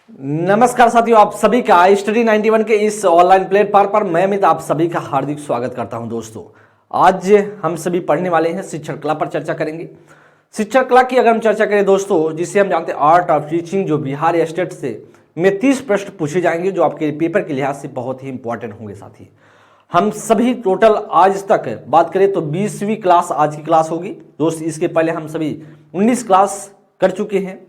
नमस्कार साथियों, आप सभी का स्टडी 91 के इस ऑनलाइन प्लेटफॉर्म पर मैं अमित आप सभी का हार्दिक स्वागत करता हूं। दोस्तों, आज हम सभी पढ़ने वाले हैं शिक्षण कला पर चर्चा करेंगे। शिक्षण कला की अगर हम चर्चा करें दोस्तों, जिसे हम जानते हैं आर्ट ऑफ टीचिंग, जो बिहार स्टेट से में 30 प्रश्न पूछे जाएंगे जो आपके पेपर के लिहाज से बहुत ही इंपॉर्टेंट होंगे। साथी हम सभी टोटल आज तक बात करें तो 20वीं क्लास आज की क्लास होगी दोस्त। इसके पहले हम सभी 19 क्लास कर चुके हैं,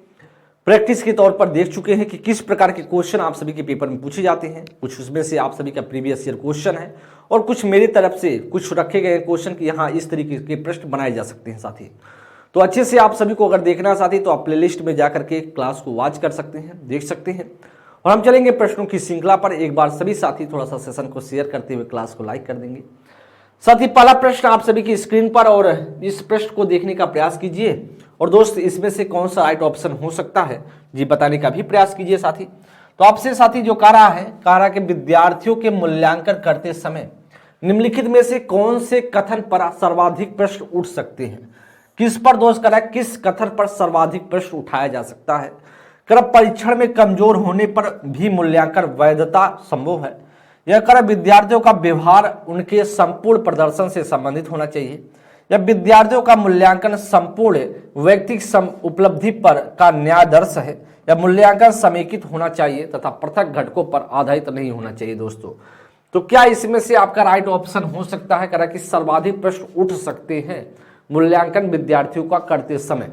प्रैक्टिस के तौर पर देख चुके हैं कि किस प्रकार के क्वेश्चन आप सभी के पेपर में पूछे जाते हैं। कुछ उसमें से आप सभी का प्रीवियस ईयर क्वेश्चन है और कुछ मेरी तरफ से कुछ रखे गए क्वेश्चन कि यहाँ इस तरीके के प्रश्न बनाए जा सकते हैं। साथी तो अच्छे से आप सभी को अगर देखना है साथी तो आप प्लेलिस्ट में जाकर के क्लास को वॉच कर सकते हैं, देख सकते हैं। और हम चलेंगे प्रश्नों की श्रृंखला पर। एक बार सभी साथी थोड़ा सा सेशन को शेयर करते हुए क्लास को लाइक कर देंगे। साथी पहला प्रश्न आप सभी की स्क्रीन पर, और इस प्रश्न को देखने का प्रयास कीजिए और दोस्त इसमें से कौन सा राइट ऑप्शन हो सकता है जी बताने का भी प्रयास कीजिए। साथी तो आपसे साथी जो कह रहा है कि विद्यार्थियों के मूल्यांकन करते समय निम्नलिखित में से कौन से कथन पर सर्वाधिक प्रश्न उठ सकते हैं। किस पर दोस्त कह रहा है, किस कथन पर सर्वाधिक प्रश्न उठाया जा सकता है। कर परीक्षण में कमजोर होने पर भी मूल्यांकन वैधता संभव है। यह कर विद्यार्थियों का व्यवहार उनके संपूर्ण प्रदर्शन से संबंधित होना चाहिए। या विद्यार्थियों का मूल्यांकन संपूर्ण व्यक्तिगत उपलब्धि पर का न्यायादर्श है। या मूल्यांकन समेकित होना चाहिए तथा पृथक घटकों पर आधारित नहीं होना चाहिए। दोस्तों तो क्या इसमें से आपका राइट ऑप्शन हो सकता है करा कि सर्वाधिक प्रश्न उठ सकते हैं मूल्यांकन विद्यार्थियों का करते समय।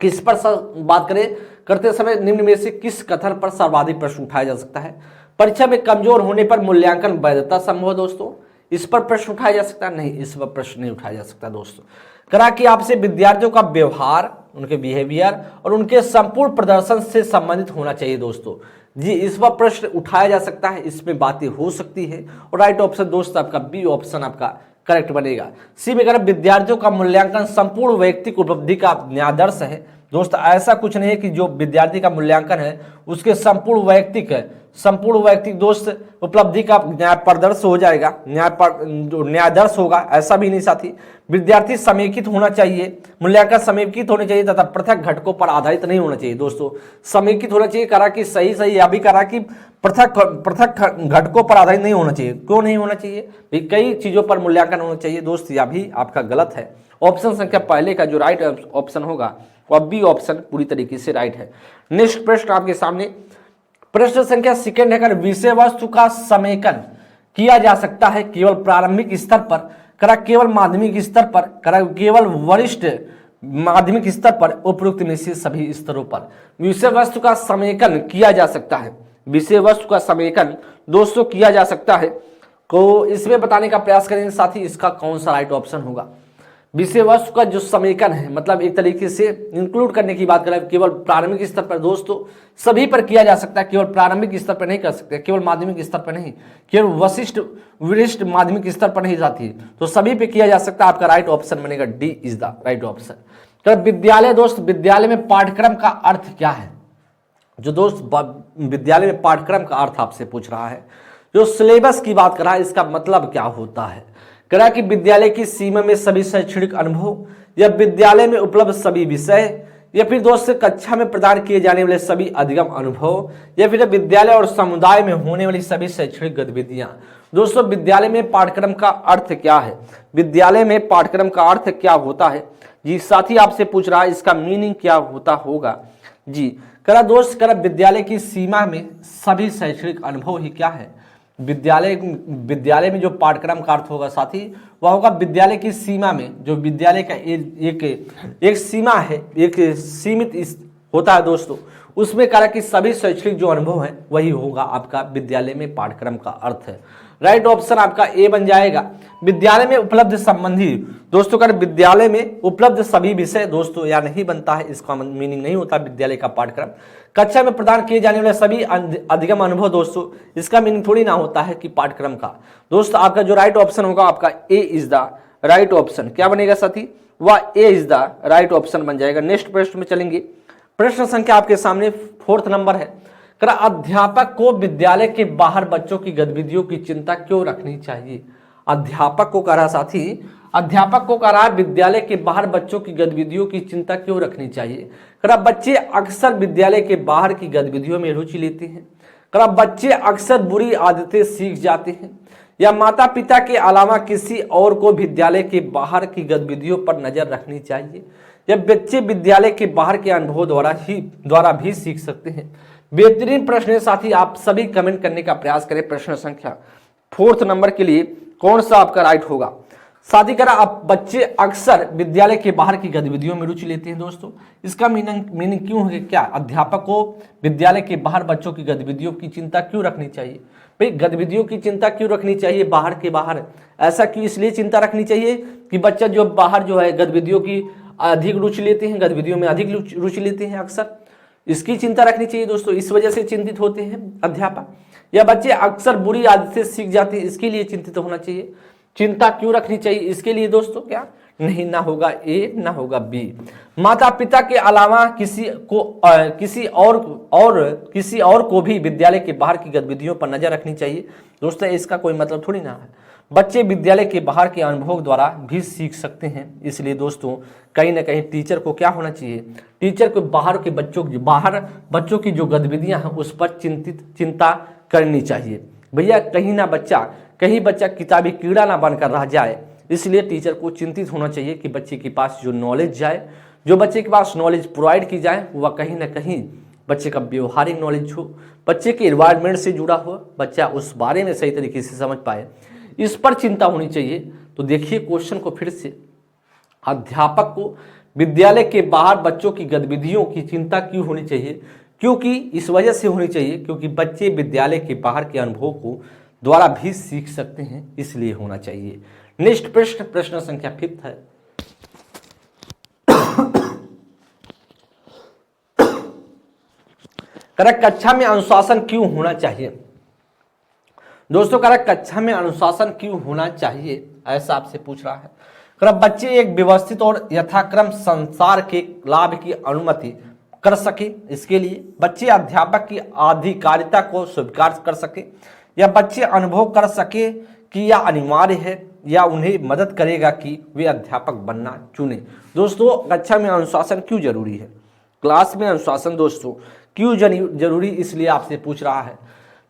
किस पर बात करें, करते समय निम्न में से किस कथन पर सर्वाधिक प्रश्न उठाया जा सकता है। परीक्षा में कमजोर होने पर मूल्यांकन वैधता संभव है। दोस्तों इस पर प्रश्न उठाया जा सकता है, नहीं इस पर प्रश्न नहीं उठाया जा सकता। दोस्तों करा कि आपसे विद्यार्थियों का व्यवहार, उनके बिहेवियर और उनके संपूर्ण प्रदर्शन से संबंधित होना चाहिए। दोस्तों जी इस पर प्रश्न उठाया जा सकता है, इसमें बातें हो सकती है। और राइट ऑप्शन दोस्त आपका बी ऑप्शन आपका करेक्ट बनेगा। सी में अगर विद्यार्थियों का मूल्यांकन संपूर्ण व्यक्तिगत उपलब्धि का न्यायादर्श है। दोस्त ऐसा कुछ नहीं है कि जो विद्यार्थी का मूल्यांकन है उसके संपूर्ण वैयक्तिक दोस्त उपलब्धि का न्याय प्रदर्श हो जाएगा, न्यायादर्श होगा, ऐसा भी नहीं। साथी विद्यार्थी समेकित होना चाहिए, मूल्यांकन समेकित होने चाहिए तथा पृथक घटकों पर आधारित नहीं होना चाहिए। दोस्तों समेकित होना चाहिए, करा कि सही या भी करा कि पृथक घटकों पर आधारित नहीं होना चाहिए। क्यों नहीं होना चाहिए, कई चीजों पर मूल्यांकन होना चाहिए। दोस्त यह भी आपका गलत है। ऑप्शन संख्या पहले का जो राइट ऑप्शन होगा वह बी ऑप्शन पूरी तरीके से राइट है। नेक्स्ट प्रश्न आपके सामने, प्रश्न संख्या सेकंड है, अगर विषय वस्तु का समेकन किया जा सकता है केवल प्रारंभिक स्तर पर, करा केवल माध्यमिक स्तर पर, करा केवल वरिष्ठ माध्यमिक स्तर पर, उपरोक्त में से सभी स्तरों पर विषय वस्तु का समेकन किया जा सकता है। विषय वस्तु का समेकन दोस्तों किया जा सकता है, तो इसमें बताने का प्रयास करेंगे साथी इसका कौन सा राइट ऑप्शन होगा। विषय वस्तु का जो समेकन है मतलब एक तरीके से इंक्लूड करने की बात करें केवल प्रारंभिक स्तर पर, दोस्तों सभी पर किया जा सकता है, केवल प्रारंभिक स्तर पर नहीं कर सकते, केवल माध्यमिक स्तर पर नहीं, केवल वरिष्ठ माध्यमिक स्तर पर नहीं जाती, तो सभी पे किया जा सकता है। आपका राइट ऑप्शन बनेगा D is the right option. तो विद्यालय, दोस्त विद्यालय में पाठ्यक्रम का अर्थ क्या है। जो दोस्त विद्यालय में पाठ्यक्रम का अर्थ आपसे पूछ रहा है, जो सिलेबस की बात कर रहा है, इसका मतलब क्या होता है। करा कि विद्यालय की सीमा में सभी शैक्षणिक अनुभव, या विद्यालय में उपलब्ध सभी विषय, या फिर दोस्त कक्षा में प्रदान किए जाने वाले सभी अधिगम अनुभव, या फिर विद्यालय और समुदाय में होने वाली सभी शैक्षणिक गतिविधियां। दोस्तों विद्यालय में पाठ्यक्रम का अर्थ क्या है, विद्यालय में पाठ्यक्रम का अर्थ क्या होता है जी। साथी आपसे पूछ रहा है इसका मीनिंग क्या होता होगा जी। करा दोस्त करा विद्यालय की सीमा में सभी शैक्षणिक अनुभव ही क्या है। विद्यालय में जो पाठ्यक्रम का अर्थ होगा साथी वह होगा विद्यालय की सीमा में, जो विद्यालय का एक सीमा है, एक सीमित होता है दोस्तों, उसमें कहा कि सभी शैक्षणिक जो अनुभव है वही होगा आपका विद्यालय में पाठ्यक्रम का अर्थ है। राइट ऑप्शन आपका ए बन जाएगा। विद्यालय में उपलब्ध संबंधी, दोस्तों का विद्यालय में उपलब्ध सभी विषय, दोस्तों या नहीं बनता है, इसका मीनिंग नहीं होता विद्यालय का पाठ्यक्रम। कक्षा में प्रदान किए जाने वाले सभी अधिगम अनुभव, दोस्तों इसका मीनिंग थोड़ी ना होता है कि पाठ्यक्रम का। दोस्तों आपका जो राइट ऑप्शन होगा आपका ए इज द राइट ऑप्शन। क्या बनेगा साथी, वह ए इज द राइट ऑप्शन बन जाएगा। नेक्स्ट प्रश्न में चलेंगे। प्रश्न संख्या आपके सामने 4th नंबर है, अध्यापक को विद्यालय के बाहर बच्चों की गतिविधियों की चिंता क्यों रखनी चाहिए। अध्यापक को कह रहा साथी, अध्यापक को कह रहा है विद्यालय के बाहर बच्चों की गतिविधियों की चिंता क्यों रखनी चाहिए। कह रहा बच्चे अक्सर विद्यालय के बाहर की गतिविधियों में रुचि लेते हैं। कह रहा बच्चे अक्सर बुरी आदतें सीख जाते हैं, या माता पिता के अलावा किसी और को विद्यालय के बाहर की गतिविधियों पर नजर रखनी चाहिए, या बच्चे विद्यालय के बाहर के अनुभव द्वारा भी सीख सकते हैं। बेहतरीन प्रश्न है साथी, आप सभी कमेंट करने का प्रयास करें। प्रश्न संख्या 4 नंबर के लिए कौन सा आपका राइट होगा। साथी करा अब बच्चे अक्सर विद्यालय के बाहर की गतिविधियों में रुचि लेते हैं। दोस्तों इसका मीनिंग क्यों है, क्या अध्यापक को विद्यालय के बाहर बच्चों की गतिविधियों की चिंता क्यों रखनी चाहिए। भाई गतिविधियों की चिंता क्यों रखनी चाहिए बाहर के बाहर, ऐसा क्यों इसलिए चिंता रखनी चाहिए कि बच्चा जो बाहर जो है गतिविधियों की अधिक रुचि लेते हैं, गतिविधियों में अधिक रुचि लेते हैं अक्सर, इसकी चिंता रखनी चाहिए। दोस्तों इस वजह से चिंतित होते हैं अध्यापक, या बच्चे अक्सर बुरी आदतें सीख जाते हैं इसके लिए चिंतित होना चाहिए। चिंता क्यों रखनी चाहिए इसके लिए दोस्तों क्या नहीं, ना होगा ए ना होगा बी। माता पिता के अलावा किसी और को भी विद्यालय के बाहर की गतिविधियों पर नजर रखनी चाहिए। दोस्तों इसका कोई मतलब थोड़ी ना है, बच्चे विद्यालय के बाहर के अनुभव द्वारा भी सीख सकते हैं। इसलिए दोस्तों कहीं ना कहीं टीचर को क्या होना चाहिए, टीचर को बाहर बच्चों की जो गतिविधियां हैं उस पर चिंता करनी चाहिए। भैया कहीं बच्चा किताबी कीड़ा ना बनकर रह जाए, इसलिए टीचर को चिंतित होना चाहिए कि बच्चे के पास जो नॉलेज जाए, जो बच्चे के पास नॉलेज प्रोवाइड की जाए वह कहीं ना कहीं बच्चे का व्यवहारिक नॉलेज हो, बच्चे के एनवायरनमेंट से जुड़ा हो, बच्चा उस बारे में सही तरीके से समझ पाए, इस पर चिंता होनी चाहिए। तो देखिए क्वेश्चन को फिर से, अध्यापक को विद्यालय के बाहर बच्चों की गतिविधियों की चिंता क्यों होनी चाहिए, क्योंकि इस वजह से होनी चाहिए क्योंकि बच्चे विद्यालय के बाहर के अनुभव को द्वारा भी सीख सकते हैं, इसलिए होना चाहिए। नेक्स्ट प्रश्न संख्या 5 है। कक्षा में अनुशासन क्यों होना चाहिए। दोस्तों कक्षा में अनुशासन क्यों होना चाहिए ऐसा आपसे पूछ रहा है। बच्चे एक व्यवस्थित और यथाक्रम संसार के लाभ की अनुमति कर सके, इसके लिए बच्चे अध्यापक की आधिकारिता को स्वीकार कर सके, या बच्चे अनुभव कर सके कि यह अनिवार्य है या उन्हें मदद करेगा कि वे अध्यापक बनना चुने। दोस्तों कक्षा में अनुशासन क्यों जरूरी है, क्लास में अनुशासन दोस्तों क्यों जरूरी, इसलिए आपसे पूछ रहा है।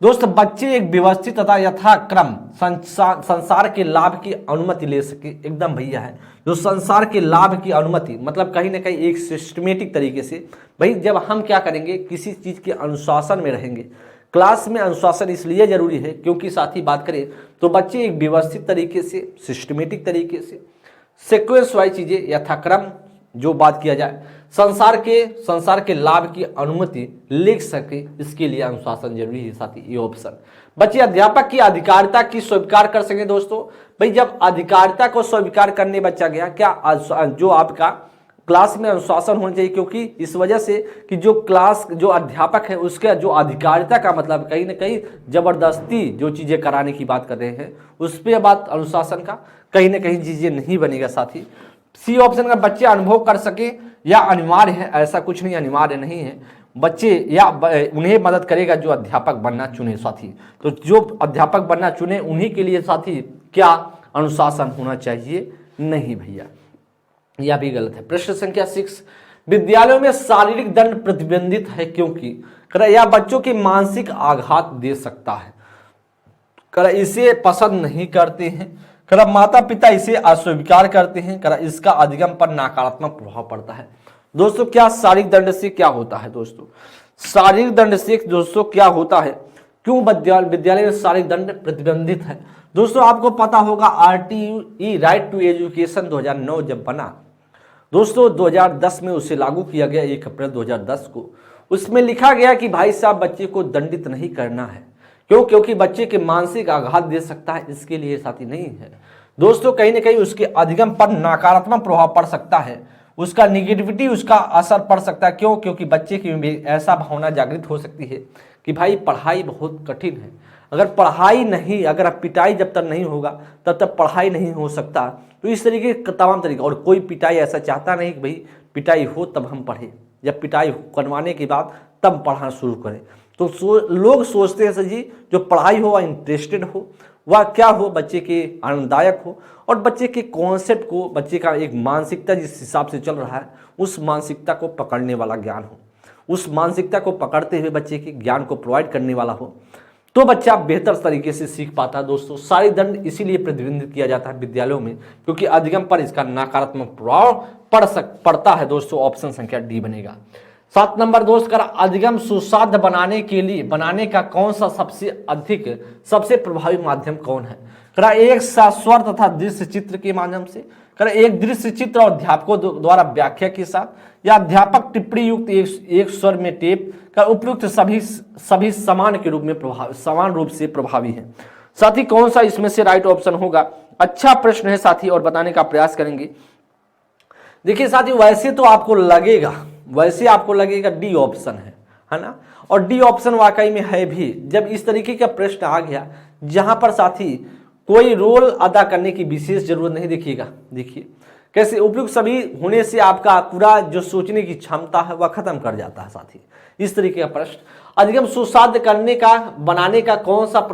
दोस्तों बच्चे एक व्यवस्थित तथा यथाक्रम संसार के लाभ की अनुमति ले सके, एकदम भैया है, जो संसार के लाभ की अनुमति मतलब कहीं ना कहीं एक सिस्टमेटिक तरीके से। भाई जब हम क्या करेंगे, किसी चीज के अनुशासन में रहेंगे। क्लास में अनुशासन इसलिए जरूरी है क्योंकि साथ ही बात करें तो बच्चे एक व्यवस्थित तरीके से, सिस्टमेटिक तरीके से, सीक्वेंस वाइज चीजें यथाक्रम जो बात किया जाए, संसार के लाभ की अनुमति लिख सके, इसके लिए अनुशासन जरूरी है। साथी ये ऑप्शन, बच्चे अध्यापक की अधिकारिता की स्वीकार कर सके। दोस्तों भाई जब अधिकारिता को स्वीकार करने बच्चा गया, क्या जो आपका क्लास में अनुशासन होना चाहिए, क्योंकि इस वजह से कि जो अध्यापक है उसके जो अधिकारिता का मतलब कहीं ना कहीं जबरदस्ती जो चीजें कराने की बात कर रहे हैं, उस पर बात अनुशासन का कहीं ना कहीं चीजें नहीं बनेगा। साथी सी ऑप्शन का, बच्चे अनुभव कर सके या अनिवार्य है, ऐसा कुछ नहीं, अनिवार्य नहीं है, बच्चे या उन्हें मदद करेगा जो अध्यापक बनना चुने। साथी तो जो अध्यापक बनना चुने उन्हीं के लिए साथी क्या अनुशासन होना चाहिए, नहीं भैया, यह भी गलत है। प्रश्न संख्या 6, विद्यालयों में शारीरिक दंड प्रतिबंधित है क्योंकि यह बच्चों के मानसिक आघात दे सकता है, इसे पसंद नहीं करते हैं, माता पिता इसे अस्वीकार करते हैं, इसका अधिगम पर नकारात्मक प्रभाव पड़ता है। दोस्तों क्या शारीरिक दंड से क्या होता है, दोस्तों शारीरिक दंड से दोस्तों क्या होता है, क्यों विद्यालय में शारीरिक दंड प्रतिबंधित है। दोस्तों आपको पता होगा RTE राइट टू एजुकेशन 2009 जब बना, दोस्तों 2010 में उसे लागू किया गया 1 अप्रैल 2010 को। उसमें लिखा गया कि भाई साहब बच्चे को दंडित नहीं करना है, क्योंकि बच्चे के मानसिक आघात दे सकता है, इसके लिए साथी नहीं है। दोस्तों कहीं ना कहीं उसके अधिगम पर नकारात्मक प्रभाव पड़ सकता है, उसका निगेटिविटी उसका असर पड़ सकता है। क्योंकि बच्चे की भी ऐसा भावना जागृत हो सकती है कि भाई पढ़ाई बहुत कठिन है, अगर पिटाई जब तक नहीं होगा तब तक पढ़ाई नहीं हो सकता। तो इस तरीके के तमाम तरीके, और कोई पिटाई ऐसा चाहता नहीं कि भाई पिटाई हो तब हम पढ़ें, जब पिटाई करवाने के बाद तब पढ़ना शुरू करें। तो लोग सोचते हैं सर जी जो पढ़ाई हो वह इंटरेस्टेड हो, वह क्या हो, बच्चे के आनंददायक हो और बच्चे के कॉन्सेप्ट को, बच्चे का एक मानसिकता जिस हिसाब से चल रहा है उस मानसिकता को पकड़ने वाला ज्ञान हो, उस मानसिकता को पकड़ते हुए बच्चे के ज्ञान को प्रोवाइड करने वाला हो, तो बच्चा बेहतर तरीके से सीख पाता है। दोस्तों सारी दंड इसीलिए प्रतिबंधित किया जाता है विद्यालयों में, क्योंकि अधिगम पर इसका नकारात्मक प्रभाव पड़ता है। दोस्तों ऑप्शन संख्या डी बनेगा। 7 नंबर दोस्त कर अधिगम सुसाध्य बनाने का कौन सा सबसे प्रभावी माध्यम कौन है? करा एक स्वर तथा दृश्य चित्र के माध्यम से, करा एक दृश्य चित्र और अध्यापकों द्वारा व्याख्या के साथ, या अध्यापक टिप्पणी युक्त एक स्वर में टेप का उपयुक्त सभी समान रूप से प्रभावी है। साथी कौन सा इसमें से राइट ऑप्शन होगा? अच्छा प्रश्न है साथी और बताने का प्रयास करेंगे। देखिए साथी वैसे आपको लगेगा डी ऑप्शन है ना, और डी ऑप्शन वाकई में है भी। जब इस तरीके का प्रश्न आ गया जहां पर साथी कोई रोल अदा करने की विशेष जरूरत नहीं, देखिए कैसे उपयुक्त सभी होने से आपका पूरा जो सोचने की क्षमता है वह खत्म कर जाता है साथी। इस तरीके का प्रश्न अधिगम सुसाध्य बनाने का कौन सा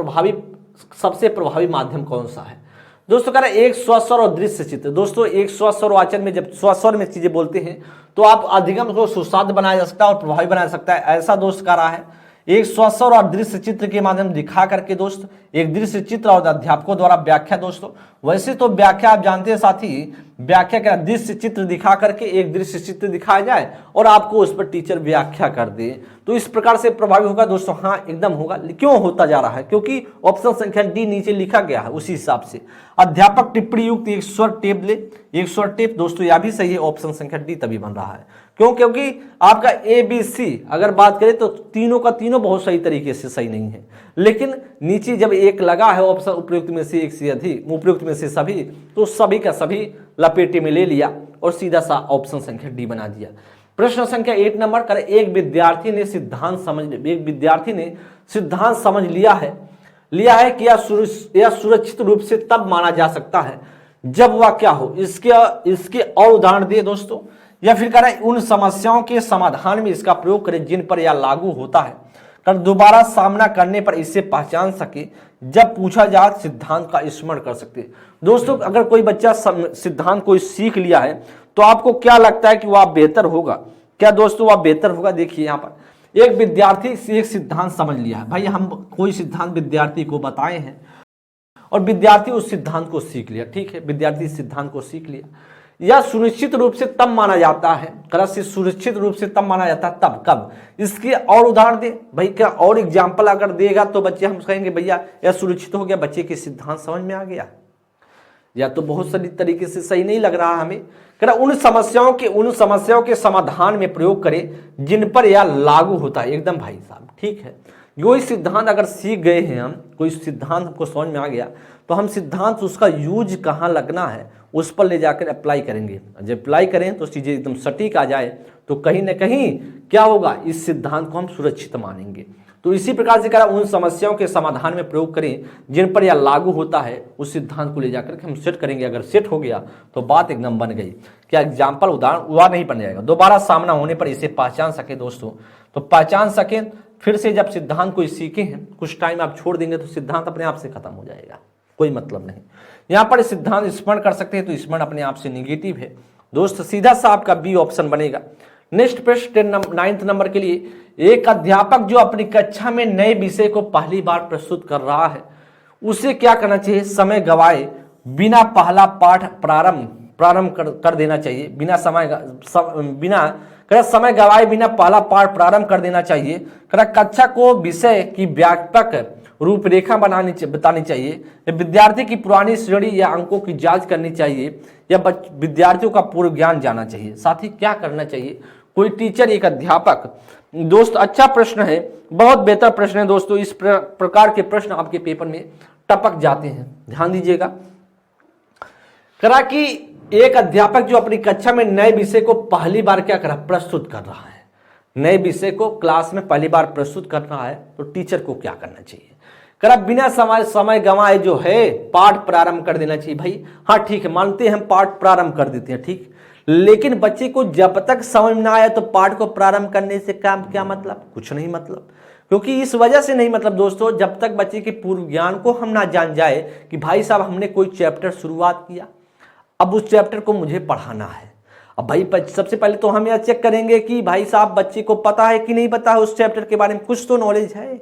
सबसे प्रभावी माध्यम कौन सा है? दोस्तों कह रहे एक स्वस्वर और दृश्य चित्र। दोस्तों एक स्वस्वर वाचन में जब स्वस्वर में चीजें बोलते हैं तो आप अधिगम को सुसाध्य बनाया जा सकता है और प्रभावी बनाया जा सकता है, ऐसा दोस्त कह रहा है। एक स्वस्वर और दृश्य चित्र के माध्यम दिखा करके दोस्त, एक दृश्य चित्र और अध्यापकों द्वारा व्याख्या। दोस्तों वैसे तो व्याख्या आप जानते हैं साथी, व्याख्या का दृश्य चित्र दिखा करके एक दृश्य चित्र दिखाया जाए और आपको उस पर टीचर व्याख्या कर दे, तो इस प्रकार से प्रभावी होगा। दोस्तों हाँ एकदम होगा। क्यों होता जा रहा है? क्योंकि ऑप्शन संख्या डी नीचे लिखा गया है उसी हिसाब से। अध्यापक टिप्पणी युक्त एक स्वर टेप ले, एक स्वर टेप। दोस्तों यह भी सही है, ऑप्शन संख्या डी तभी बन रहा है। क्योंकि आपका ABC अगर बात करें तो तीनों का तीनों बहुत सही तरीके से सही नहीं है, लेकिन नीचे जब एक लगा है ऑप्शन उपयुक्त में से एक से अधिक, उपयुक्त में से सभी, तो सभी का सभी लपेटे में ले लिया और सीधा सा ऑप्शन संख्या डी बना दिया। प्रश्न संख्या 8 नंबर कर एक विद्यार्थी ने सिद्धांत समझ लिया है कि यह सुरक्षित रूप से तब माना जा सकता है जब वह क्या हो, इसके और उदाहरण दिए दोस्तों, या फिर कह रहे उन समस्याओं के समाधान में इसका प्रयोग करें जिन पर यह लागू होता है, कर दोबारा सामना करने पर इसे पहचान सके, जब पूछा जाए सिद्धांत का स्मरण कर सकते। दोस्तों अगर कोई बच्चा सिद्धांत को सीख लिया है तो आपको क्या लगता है कि वह बेहतर होगा? क्या दोस्तों वह बेहतर होगा? देखिए यहाँ पर एक विद्यार्थी एक सिद्धांत समझ लिया है, भाई हम कोई सिद्धांत विद्यार्थी को बताए हैं और विद्यार्थी उस सिद्धांत को सीख लिया, ठीक है, विद्यार्थी इस सिद्धांत को सीख लिया। यह सुनिश्चित रूप से तब माना जाता है, सुनिश्चित रूप से तब माना जाता है तब कब, इसके और उदाहरण दे भाई। क्या और एग्जाम्पल अगर देगा तो बच्चे हम कहेंगे भैया यह सुनिश्चित हो गया, बच्चे के सिद्धांत समझ में आ गया। या तो बहुत सारी तरीके से सही नहीं लग रहा हमें, कह उन समस्याओं के समाधान में प्रयोग करें जिन पर यह लागू होता है। एकदम भाई साहब ठीक है, कोई सिद्धांत अगर सीख गए हैं हम, कोई सिद्धांत हमको समझ में आ गया तो हम सिद्धांत उसका यूज कहाँ लगना है उस पर ले जाकर अप्लाई करेंगे। जब अप्लाई करें तो चीजें एकदम सटीक आ जाए तो कहीं ना कहीं क्या होगा, इस सिद्धांत को हम सुरक्षित मानेंगे। तो इसी प्रकार से कहा उन समस्याओं के समाधान में प्रयोग करें जिन पर यह लागू होता है, उस सिद्धांत को ले जाकर के हम सेट करेंगे। अगर सेट हो गया तो बात एकदम बन गई। क्या एग्जाम्पल उदाहरण हुआ नहीं बन जाएगा, दोबारा सामना होने पर इसे पहचान सके। दोस्तों तो पहचान सके, फिर से जब सिद्धांत को सीखे हैं कुछ टाइम आप छोड़ देंगे तो सिद्धांत अपने आप से खत्म हो जाएगा, कोई मतलब नहीं। यहाँ पर सिद्धांत स्मरण कर सकते हैं तो स्मरण अपने आप से निगेटिव है दोस्त, सीधा सा आपका बी ऑप्शन बनेगा। नेक्स्ट प्रश्न 9th नंबर के लिए, एक अध्यापक जो अपनी कक्षा में नए विषय को पहली बार प्रस्तुत कर रहा है उसे क्या करना चाहिए? समय गवाए बिना पहला पाठ प्रारंभ कर देना चाहिए। बिना समय गवाए बिना पहला पाठ प्रारंभ कर देना चाहिए। कक्षा को विषय की व्यापक रूपरेखा बतानी चाहिए, विद्यार्थी की पुरानी श्रेणी या अंकों की जांच करनी चाहिए, या विद्यार्थियों का पूर्व ज्ञान जानना चाहिए। साथ ही क्या करना चाहिए? कोई टीचर एक अध्यापक। दोस्त अच्छा प्रश्न है, बहुत बेहतर प्रश्न है दोस्तों। इस प्रकार के प्रश्न आपके पेपर में टपक जाते हैं, ध्यान दीजिएगा। करा कि एक अध्यापक जो अपनी कक्षा में नए विषय को पहली बार क्या कर रहा है? प्रस्तुत कर रहा है। नए विषय को क्लास में पहली बार प्रस्तुत कर रहा है तो टीचर को क्या करना चाहिए? करा बिना समय गंवाए जो है पाठ प्रारंभ कर देना चाहिए। भाई हाँ ठीक है, मानते हैं हम पाठ प्रारंभ कर देते हैं, ठीक, लेकिन बच्चे को जब तक समझ ना आए तो पाठ को प्रारंभ करने से क्या मतलब, कुछ नहीं मतलब। क्योंकि इस वजह से नहीं मतलब दोस्तों, जब तक बच्चे के पूर्व ज्ञान को हम ना जान जाए कि भाई साहब हमने कोई चैप्टर शुरुआत किया, अब उस चैप्टर को मुझे पढ़ाना है। अब भाई सबसे पहले तो हम यह चेक करेंगे कि भाई साहब बच्चे को पता है कि नहीं पता है उस चैप्टर के बारे में, कुछ तो नॉलेज है।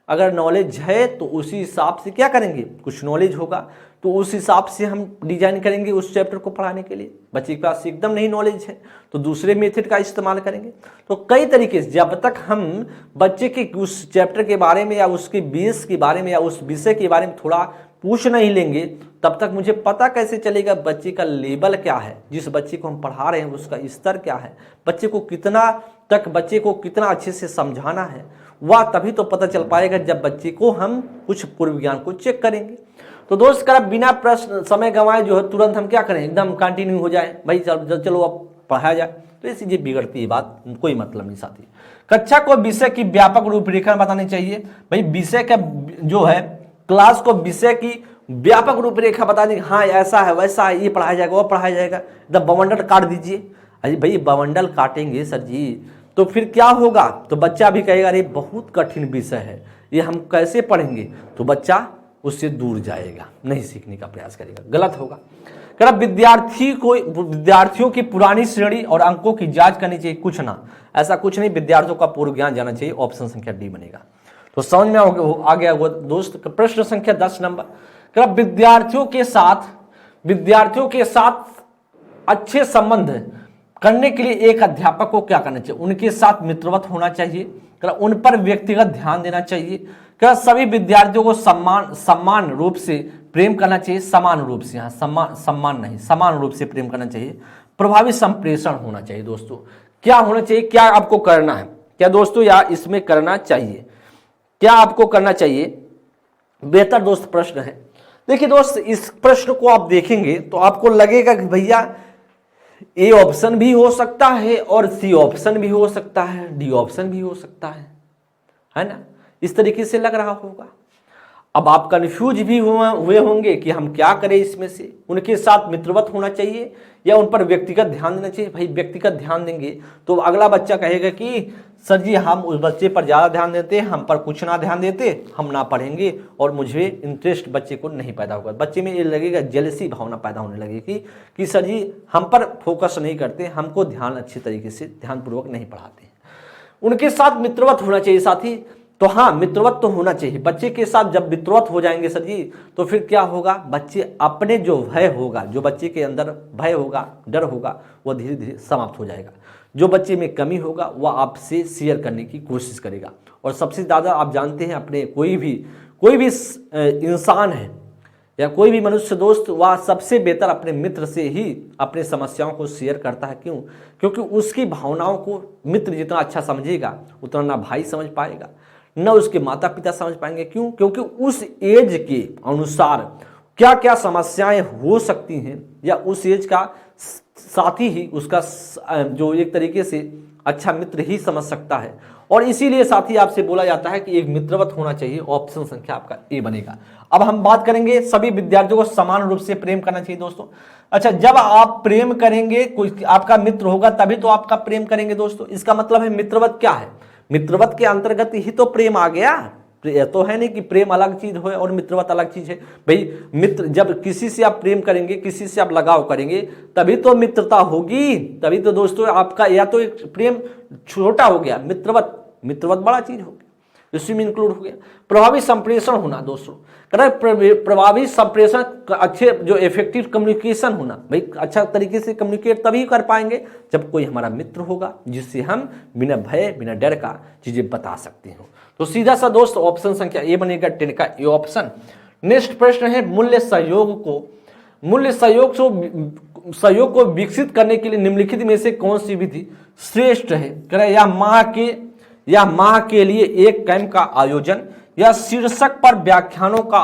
अगर नॉलेज है तो उसी हिसाब से क्या करेंगे, कुछ नॉलेज होगा तो उस हिसाब से हम डिजाइन करेंगे उस चैप्टर को पढ़ाने के लिए। बच्चे के पास एकदम नहीं नॉलेज है तो दूसरे मेथड का इस्तेमाल करेंगे। तो कई तरीके से जब तक हम बच्चे के उस चैप्टर के बारे में या उसके बेस के बारे में या उस विषय के बारे में थोड़ा पूछ नहीं लेंगे, तब तक मुझे पता कैसे चलेगा बच्चे का लेवल क्या है, जिस बच्चे को हम पढ़ा रहे हैं उसका स्तर क्या है, बच्चे को कितना अच्छे से समझाना है, वह तभी तो पता चल पाएगा जब बच्चे को हम कुछ पूर्व ज्ञान को चेक करेंगे। तो दोस्त कर बिना प्रश्न समय गंवाए जो है तुरंत हम क्या करें, एकदम कंटिन्यू हो जाए, भाई चलो अब पढ़ाया जाए, तो ऐसी ये बिगड़ती है बात, कोई मतलब नहीं साथी। कक्षा को विषय की व्यापक रूपरेखा बतानी चाहिए। भाई विषय का जो है, क्लास को विषय की व्यापक रूपरेखा बता दी, हाँ ऐसा है वैसा है, ये पढ़ाया जाएगा वो पढ़ाया जाएगा, एकदम बवंडर काट दीजिए। अरे भाई बवंडल काटेंगे सर जी तो फिर क्या होगा, तो बच्चा भी कहेगा अरे बहुत कठिन विषय है, ये हम कैसे पढ़ेंगे, तो बच्चा उससे दूर जाएगा, नहीं सीखने का प्रयास करेगा, गलत होगा। कह विद्यार्थियों की पुरानी श्रेणी और अंकों की जांच करनी चाहिए, कुछ ना, ऐसा कुछ नहीं, विद्यार्थियों का पूर्व ज्ञान जाना चाहिए, ऑप्शन संख्या डी बनेगा। तो समझ में आ गया दोस्त। प्रश्न संख्या 10 नंबर, कह विद्यार्थियों के साथ अच्छे संबंध करने के लिए एक अध्यापक को क्या करना चाहिए, उनके साथ मित्रवत होना चाहिए, उन पर व्यक्तिगत ध्यान देना चाहिए, क्या सभी विद्यार्थियों को समान रूप से प्रेम करना चाहिए, समान रूप से, यहाँ सम्मान नहीं, समान रूप से प्रेम करना चाहिए, प्रभावी संप्रेषण होना चाहिए। दोस्तों क्या होना चाहिए, क्या आपको करना है, क्या दोस्तों या इसमें करना चाहिए, क्या आपको करना चाहिए, बेहतर दोस्त प्रश्न है। देखिए दोस्त इस प्रश्न को आप देखेंगे तो आपको लगेगा कि भैया ए ऑप्शन भी हो सकता है और सी ऑप्शन भी हो सकता है, डी ऑप्शन भी हो सकता है ना, इस तरीके से लग रहा होगा। अब आप कंफ्यूज भी हुए होंगे कि हम क्या करें इसमें से, उनके साथ मित्रवत होना चाहिए या उन पर व्यक्तिगत ध्यान देना चाहिए। भाई व्यक्तिगत ध्यान देंगे तो अगला बच्चा कहेगा कि सर जी हम उस बच्चे पर ज़्यादा ध्यान देते, हम पर कुछ ना ध्यान देते, हम ना पढ़ेंगे और मुझे इंटरेस्ट बच्चे को नहीं पैदा होगा, बच्चे में ये लगेगा, जेलसी भावना पैदा होने लगेगी कि सर जी हम पर फोकस नहीं करते, हमको ध्यान अच्छे तरीके से ध्यानपूर्वक नहीं पढ़ाते। उनके साथ मित्रवत होना चाहिए साथी, तो हाँ मित्रवत तो होना चाहिए। बच्चे के साथ जब मित्रवत हो जाएंगे सर जी तो फिर क्या होगा, बच्चे अपने जो भय होगा, जो बच्चे के अंदर भय होगा, डर होगा, वह धीरे धीरे समाप्त हो जाएगा। जो बच्चे में कमी होगा वह आपसे शेयर करने की कोशिश करेगा। और सबसे ज़्यादा आप जानते हैं अपने कोई भी इंसान है या कोई भी मनुष्य दोस्त, वह सबसे बेहतर अपने मित्र से ही अपने समस्याओं को शेयर करता है। क्यों? क्योंकि उसकी भावनाओं को मित्र जितना अच्छा समझेगा उतना ना भाई समझ पाएगा, न उसके माता पिता समझ पाएंगे। क्यों? क्योंकि उस एज के अनुसार क्या क्या समस्याएं हो सकती हैं या उस एज का साथी ही उसका जो एक तरीके से अच्छा मित्र ही समझ सकता है। और इसीलिए साथी आपसे बोला जाता है कि एक मित्रवत होना चाहिए, ऑप्शन संख्या आपका ए बनेगा। अब हम बात करेंगे सभी विद्यार्थियों को समान रूप से प्रेम करना चाहिए। दोस्तों अच्छा, जब आप प्रेम करेंगे, कोई आपका मित्र होगा तभी तो आपका प्रेम करेंगे। दोस्तों इसका मतलब है मित्रवत क्या है, मित्रवत के अंतर्गत ही तो प्रेम आ गया। यह तो है नहीं कि प्रेम अलग चीज हो और मित्रवत अलग चीज है। भाई मित्र, जब किसी से आप प्रेम करेंगे, किसी से आप लगाव करेंगे तभी तो मित्रता होगी, तभी तो दोस्तों आपका, या तो एक प्रेम छोटा हो गया, मित्रवत बड़ा चीज हो गया, इसी में इंक्लूड हो गया। प्रभावी संप्रेषण होना दोस्तों, प्रभावी संप्रेषण, अच्छे जो इफेक्टिव कम्युनिकेशन होना। भाई अच्छा तरीके से कम्युनिकेट तभी कर पाएंगे जब कोई हमारा मित्र होगा जिससे हम बिना भय बिना डर का चीजें बता सकते हो। तो सीधा सा दोस्त ऑप्शन संख्या ए बनेगा, 10 का ए ऑप्शन। नेक्स्ट प्रश्न है, मूल्य सहयोग को विकसित करने के लिए निम्नलिखित में से कौन सी विधि श्रेष्ठ है? या माह के लिए एक कैंप का आयोजन, या शीर्षक पर व्याख्यानों का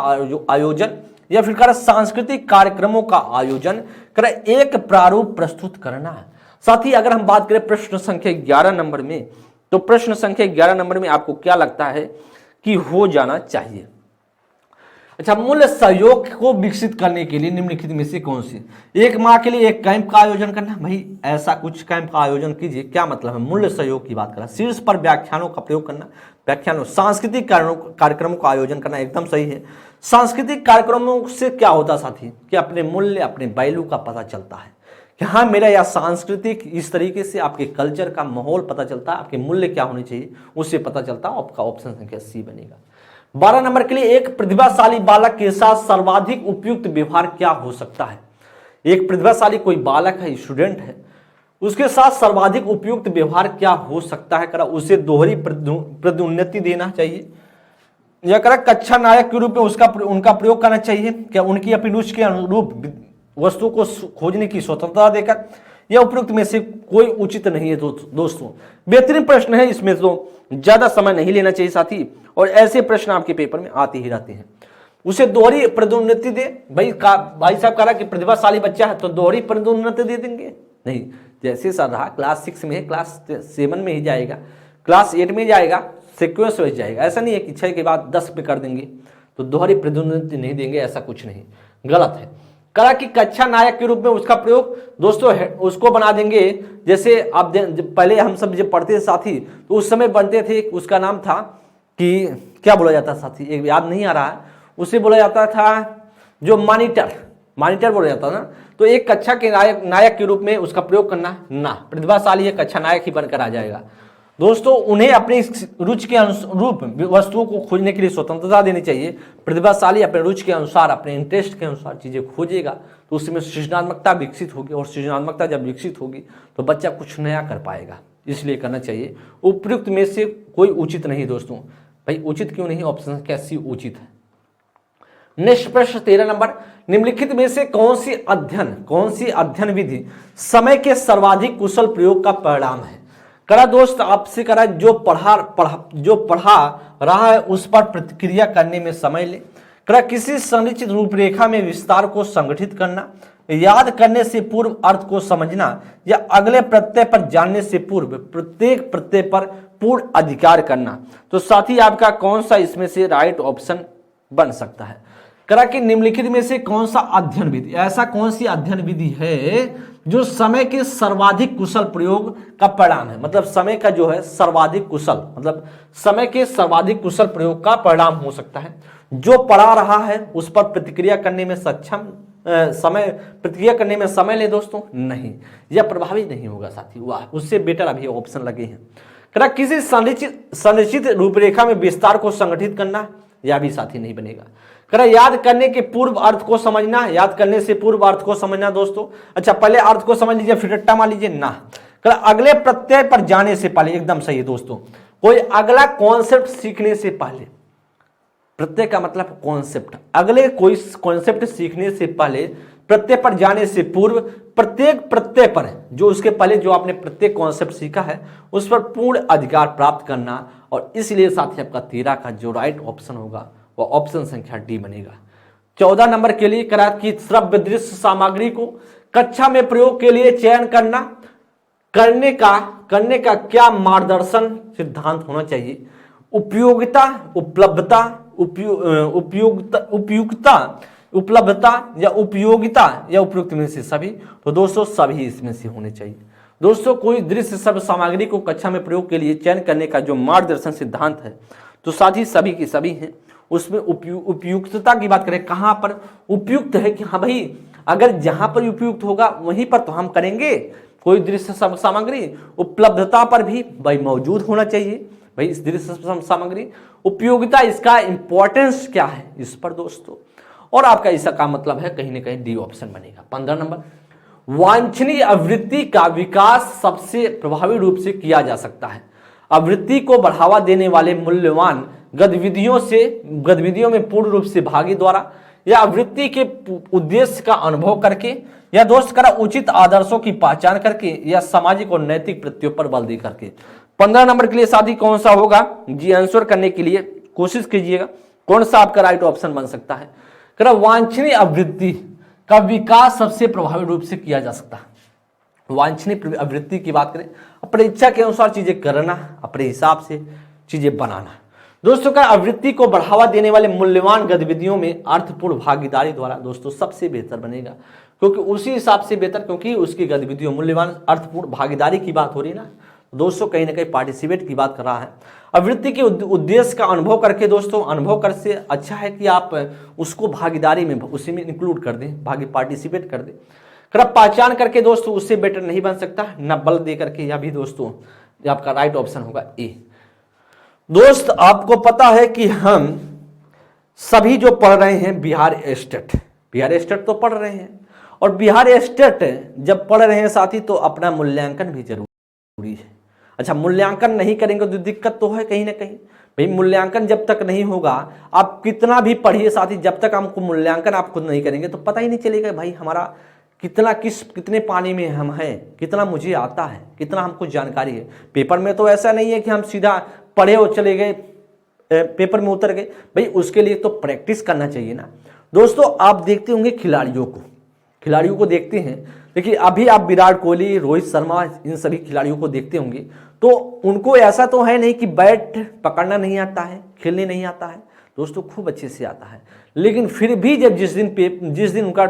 आयोजन, या फिर कर सांस्कृतिक कार्यक्रमों का आयोजन, कर एक प्रारूप प्रस्तुत करना। साथ ही अगर हम बात करें प्रश्न संख्या 11 नंबर में, तो प्रश्न संख्या 11 नंबर में आपको क्या लगता है कि हो जाना चाहिए? अच्छा, मूल्य सहयोग को विकसित करने के लिए निम्नलिखित में से कौन सी? एक माह के लिए एक कैंप का आयोजन करना। भाई ऐसा कुछ कैंप का आयोजन कीजिए, क्या मतलब है? मूल्य सहयोग की बात करना। शीर्ष पर व्याख्यानों का प्रयोग करना, व्याख्यानों। सांस्कृतिक कार्यक्रमों का आयोजन करना, एकदम सही है। सांस्कृतिक कार्यक्रमों से क्या होता साथी कि अपने मूल्य, अपने वैल्यू का पता चलता है कि हाँ मेरा यह सांस्कृतिक, इस तरीके से आपके कल्चर का माहौल पता चलता है, आपके मूल्य क्या होने चाहिए उससे पता चलता है। आपका ऑप्शन संख्या सी बनेगा। 12 नंबर के लिए एक प्रतिभाशाली बालक के साथ सर्वाधिक उपयुक्त व्यवहार क्या हो सकता है? एक प्रतिभाशाली कोई बालक है, स्टूडेंट है, उसके साथ सर्वाधिक उपयुक्त व्यवहार क्या हो सकता है? करा उसे दोहरी पदोन्नति देना चाहिए, या करा कक्षा नायक के रूप में उनका प्रयोग करना चाहिए, क्या उनकी अपनी रुचि के अनुरूप वस्तु को खोजने की स्वतंत्रता देकर, या उपयुक्त में से कोई उचित नहीं है। दोस्तों बेहतरीन प्रश्न है, इसमें तो ज्यादा समय नहीं लेना चाहिए साथी, और ऐसे प्रश्न आपके पेपर में आते ही रहते हैं। उसे दोहरी पदोन्नति दे। भाई साहब कहा कि प्रतिभाशाली बच्चा है तो दोहरी पदोन्नति दे देंगे? नहीं, जैसे सर रहा क्लास 6 में है, क्लास 7 में ही जाएगा, क्लास 8 में जाएगा, सिक्वेंस वाइज जाएगा। ऐसा नहीं है कि 6 के बाद 10 पे कर देंगे तो दोहरी पदोन्नति नहीं देंगे, ऐसा कुछ नहीं, गलत है। करा कि कक्षा नायक के रूप में उसका प्रयोग दोस्तों उसको बना देंगे, जैसे आप पहले हम सब जब पढ़ते थे साथी तो उस समय बनते थे, उसका नाम था कि क्या बोला जाता साथी, एक याद नहीं आ रहा है, उसे बोला जाता था जो मॉनिटर बोला जाता ना। तो एक कक्षा के नायक के रूप में उसका प्रयोग करना ना, प्रतिभाशाली एक कक्षा नायक ही बनकर आ जाएगा। दोस्तों उन्हें अपनी रुचि के अनुरूप वस्तुओं को खोजने के लिए स्वतंत्रता देनी चाहिए। प्रतिभाशाली अपने रुचि के अनुसार, अपने इंटरेस्ट के अनुसार चीजें खोजेगा तो उसमें सृजनात्मकता विकसित होगी, और सृजनात्मकता जब विकसित होगी तो बच्चा कुछ नया कर पाएगा, इसलिए करना चाहिए। उपयुक्त में से कोई उचित नहीं दोस्तों। भाई उचित क्यों नहीं? ऑप्शन क्या सी उचित है। नेक्स्ट प्रश्न 13 नंबर, निम्नलिखित में से कौन सी अध्ययन विधि समय के सर्वाधिक कुशल प्रयोग का परिणाम है? करा दोस्त आपसे करा जो पढ़ा रहा है उस पर प्रतिक्रिया करने में समय ले। करा किसी संरचित रूपरेखा में विस्तार को संगठित करना, याद करने से पूर्व अर्थ को समझना, या अगले प्रत्यय पर जानने से पूर्व प्रत्येक प्रत्यय पर पूर्ण अधिकार करना। तो साथी आपका कौन सा इसमें से राइट ऑप्शन बन सकता है? करा कि निम्नलिखित में से कौन सा अध्ययन विधि, ऐसा कौन सी अध्ययन विधि है जो समय के सर्वाधिक कुशल प्रयोग का परिणाम है? मतलब समय का जो है सर्वाधिक कुशल, मतलब समय के सर्वाधिक कुशल प्रयोग का परिणाम हो सकता है। जो पढ़ा रहा है उस पर प्रतिक्रिया करने में प्रतिक्रिया करने में समय ले दोस्तों? नहीं, यह प्रभावी नहीं होगा साथी। वाह, उससे बेटर अभी ऑप्शन लगे हैं। करा किसी संरचित रूपरेखा में विस्तार को संगठित करना, यह भी साथी नहीं बनेगा। करा याद करने के पूर्व अर्थ को समझना, याद करने से पूर्व अर्थ को समझना दोस्तों। अच्छा पहले अर्थ को समझ लीजिए फिर रट्टा मार लीजिए ना। करा अगले प्रत्यय पर जाने से पहले, एकदम सही है दोस्तों। कोई अगला कॉन्सेप्ट सीखने से पहले, प्रत्यय का मतलब कॉन्सेप्ट, अगले कोई कॉन्सेप्ट सीखने से पहले, प्रत्यय पर जाने से पूर्व, प्रत्येक प्रत्यय पर जो उसके पहले जो आपने प्रत्येक कॉन्सेप्ट सीखा है उस पर पूर्ण अधिकार प्राप्त करना। और इसलिए साथी आपका 13 का जो राइट ऑप्शन होगा वह ऑप्शन संख्या डी बनेगा। 14 नंबर के लिए करा कि श्रव्य दृश्य सामग्री को कक्षा में प्रयोग के लिए चयन करने का क्या मार्गदर्शन सिद्धांत होना चाहिए? उपयोगिता, उपलब्धता, उपयुक्तता, या उपयोगिता, या उपयुक्त में से सभी? तो दोस्तों सभी इसमें से होने चाहिए। दोस्तों कोई दृश्य श्रव्य सामग्री को कक्षा में प्रयोग के लिए चयन करने का जो मार्गदर्शन सिद्धांत है तो साथी सभी की सभी हैं। उसमें उपयुक्तता की बात करें, कहां पर उपयुक्त है कि हाँ भाई अगर जहां पर उपयुक्त होगा वहीं पर तो हम करेंगे कोई दृश्य सामग्री। उपलब्धता पर भी भाई मौजूद होना चाहिए भाई इस दृश्य सामग्री। उपयोगिता, इसका इंपॉर्टेंस क्या है इस पर दोस्तों। और आपका इसका मतलब है कहीं ना कहीं डी ऑप्शन बनेगा। 15 नंबर, वांछनीय आवृत्ति का विकास सबसे प्रभावी रूप से किया जा सकता है। आवृत्ति को बढ़ावा देने वाले मूल्यवान गतिविधियों में पूर्ण रूप से भागी द्वारा, या आवृत्ति के उद्देश्य का अनुभव करके, या दोस्त करा उचित आदर्शों की पहचान करके, या सामाजिक और नैतिक प्रत्यों पर बल दे करके। 15 नंबर के लिए साथी कौन सा होगा जी? आंसर करने के लिए कोशिश कीजिएगा कौन सा आपका राइट ऑप्शन बन सकता है। करा वांछनीय आवृत्ति का विकास सबसे प्रभावी रूप से किया जा सकता है। वांछनीय आवृत्ति की बात करें, अपनी इच्छा के अनुसार चीजें करना, अपने हिसाब से चीजें बनाना। दोस्तों का आवृत्ति को बढ़ावा देने वाले मूल्यवान गतिविधियों में अर्थपूर्ण भागीदारी द्वारा दोस्तों सबसे बेहतर बनेगा, क्योंकि उसी हिसाब से बेहतर, क्योंकि उसकी गतिविधियों मूल्यवान अर्थपूर्ण भागीदारी की बात हो रही है ना दोस्तों, कहीं ना कहीं पार्टिसिपेट की बात कर रहा है। आवृत्ति के उद्देश्य का अनुभव करके दोस्तों, अनुभव कर से अच्छा है कि आप उसको भागीदारी में उसी में इंक्लूड कर दें, पार्टिसिपेट कर दें। अगर पहचान करके दोस्तों उससे बेटर नहीं बन सकता, न बल दे करके, या भी दोस्तों आपका राइट ऑप्शन होगा ए। दोस्त आपको पता है कि हम सभी जो पढ़ रहे हैं बिहार स्टेट तो पढ़ रहे हैं, और बिहार स्टेट जब पढ़ रहे हैं साथी तो अपना मूल्यांकन भी जरूरी है। अच्छा, मूल्यांकन नहीं करेंगे तो दिक्कत तो है कहीं ना कहीं भाई। मूल्यांकन जब तक नहीं होगा, आप कितना भी पढ़िए साथी, जब तक हमको मूल्यांकन आप खुद नहीं करेंगे तो पता ही नहीं चलेगा भाई हमारा कितने पानी में हम हैं, कितना मुझे आता है, कितना हमको जानकारी है। पेपर में तो ऐसा नहीं है कि हम सीधा पढ़े और चले गए, पेपर में उतर गए भाई, उसके लिए तो प्रैक्टिस करना चाहिए ना दोस्तों। आप देखते होंगे खिलाड़ियों को देखते हैं, देखिए अभी आप विराट कोहली, रोहित शर्मा, इन सभी खिलाड़ियों को देखते होंगे तो उनको ऐसा तो है नहीं कि बैट पकड़ना नहीं आता है, खेलने नहीं आता है दोस्तों, खूब अच्छे से आता है। लेकिन फिर भी जब जिस दिन उनका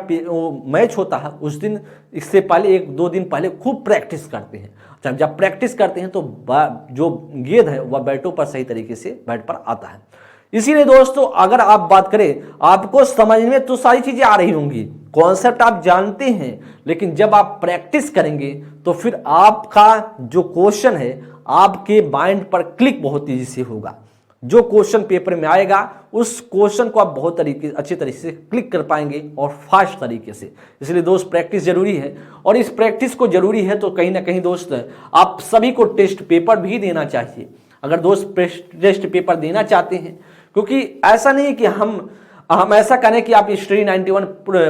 मैच होता है उस दिन, इससे पहले 1-2 दिन पहले खूब प्रैक्टिस करते हैं। जब प्रैक्टिस करते हैं तो जो गेंद है वह बैटों पर सही तरीके से बैट पर आता है। इसीलिए दोस्तों अगर आप बात करें, आपको समझ में तो सारी चीजें आ रही होंगी, कॉन्सेप्ट आप जानते हैं, लेकिन जब आप प्रैक्टिस करेंगे तो फिर आपका जो क्वेश्चन है आपके माइंड पर क्लिक बहुत तेजी से होगा। जो क्वेश्चन पेपर में आएगा उस क्वेश्चन को आप बहुत अच्छे तरीके से क्लिक कर पाएंगे और फास्ट तरीके से। इसलिए दोस्त प्रैक्टिस जरूरी है, और इस प्रैक्टिस को जरूरी है तो कहीं ना कहीं दोस्त आप सभी को टेस्ट पेपर भी देना चाहिए। अगर दोस्त टेस्ट पेपर देना चाहते हैं, क्योंकि ऐसा नहीं है कि हम ऐसा करें कि आप स्टडी 91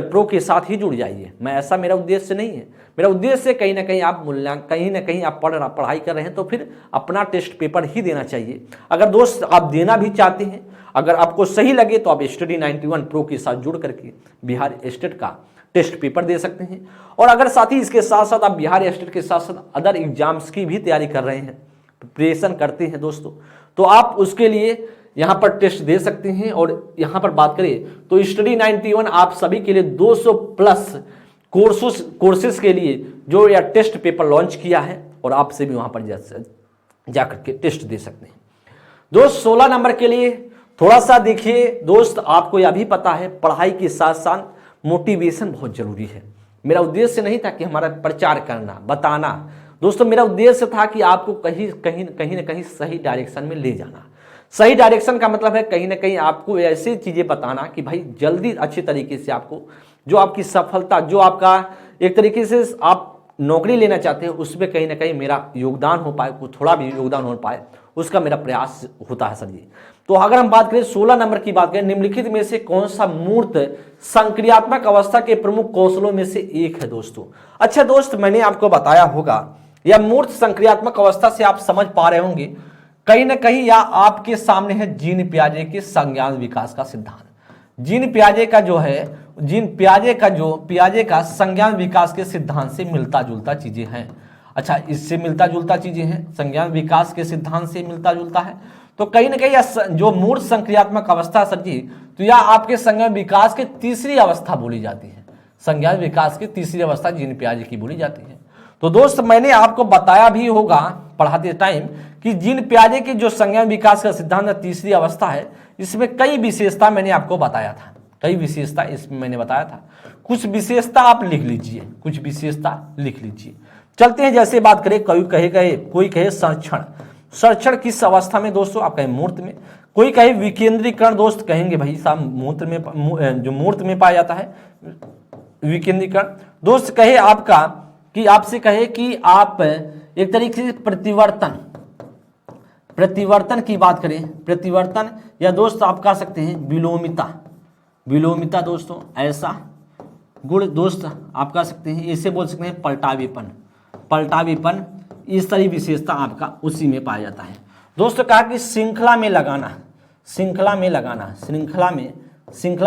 प्रो के साथ ही जुड़ जाइए, मैं ऐसा मेरा उद्देश्य नहीं है। मेरा उद्देश्य कहीं ना कहीं आप कहीं ना कहीं आप पढ़ाई कर रहे हैं तो फिर अपना टेस्ट पेपर ही देना चाहिए। अगर दोस्त आप देना भी चाहते हैं, अगर आपको सही लगे तो आप स्टडी 91 प्रो के साथ जुड़ करके बिहार स्टेट का टेस्ट पेपर दे सकते हैं। और अगर साथ ही इसके साथ साथ आप बिहार स्टेट के साथ साथ अदर एग्जाम्स की भी तैयारी कर रहे हैं, प्रिपरेशन करते हैं दोस्तों, तो आप उसके लिए यहाँ पर टेस्ट दे सकते हैं। और यहाँ पर बात करें तो स्टडी 91 आप सभी के लिए 200 प्लस कोर्सेस के लिए जो या टेस्ट पेपर लॉन्च किया है, और आपसे भी वहाँ पर जाकर के टेस्ट दे सकते हैं। दोस्त 16 नंबर के लिए थोड़ा सा देखिए दोस्त, आपको यह भी पता है पढ़ाई के साथ साथ मोटिवेशन बहुत जरूरी है। मेरा उद्देश्य नहीं था कि हमारा प्रचार करना, बताना दोस्तों, मेरा उद्देश्य था कि आपको कहीं ना कहीं सही डायरेक्शन में ले जाना। सही डायरेक्शन का मतलब है कहीं ना कहीं आपको ऐसी चीजें बताना कि भाई जल्दी अच्छे तरीके से आपको जो आपकी सफलता, जो आपका एक तरीके से आप नौकरी लेना चाहते हैं उसमें कहीं ना कहीं मेरा योगदान हो पाए, थोड़ा भी योगदान हो पाए, उसका मेरा प्रयास होता है सर जी। तो अगर हम बात करें 16 नंबर की बात करें, निम्नलिखित में से कौन सा मूर्त संक्रियात्मक अवस्था के प्रमुख कौशलों में से एक है दोस्तों। अच्छा दोस्त, मैंने आपको बताया होगा यह मूर्त संक्रियात्मक अवस्था से आप समझ पा रहे होंगे कहीं ना कहीं, या आपके सामने है जीन पियाजे के संज्ञान विकास का सिद्धांत। जीन पियाजे का संज्ञान विकास के सिद्धांत से मिलता जुलता चीजें हैं। अच्छा, इससे मिलता जुलता चीजें हैं, संज्ञान विकास के सिद्धांत से मिलता जुलता है, तो कहीं ना कहीं जो मूर्त संक्रियात्मक अवस्था सर जी, तो यह आपके संज्ञान विकास की तीसरी अवस्था बोली जाती है। संज्ञान विकास की तीसरी अवस्था जीन पियाजे की बोली जाती है। तो दोस्त मैंने आपको बताया भी होगा पढ़ाते टाइम कि जीन पियाजे के जो संज्ञान विकास का सिद्धांत तीसरी अवस्था है, इसमें कई विशेषता मैंने आपको बताया था, कई विशेषता इसमें मैंने बताया था। कुछ विशेषता आप लिख लीजिए, कुछ विशेषता लिख लीजिए। चलते हैं, जैसे बात करें, कोई कहे संरक्षण किस अवस्था में दोस्तों, आप कहें मूर्त में। कोई कहे विकेंद्रीकरण, दोस्त कहेंगे भाई साहब मूर्त में, जो मूर्त में पाया जाता है विकेंद्रीकरण। दोस्त कहे आपका कि आपसे कहे कि आप एक तरीके से प्रतिवर्तन की बात करें, प्रतिवर्तन, या दोस्त आप कह सकते हैं विलोमिता दोस्तों, ऐसा गुण दोस्त आप कह सकते हैं, ऐसे बोल सकते हैं पलटावेपन, इस तरह विशेषता आपका उसी में पाया जाता है। दोस्तों कहा कि श्रृंखला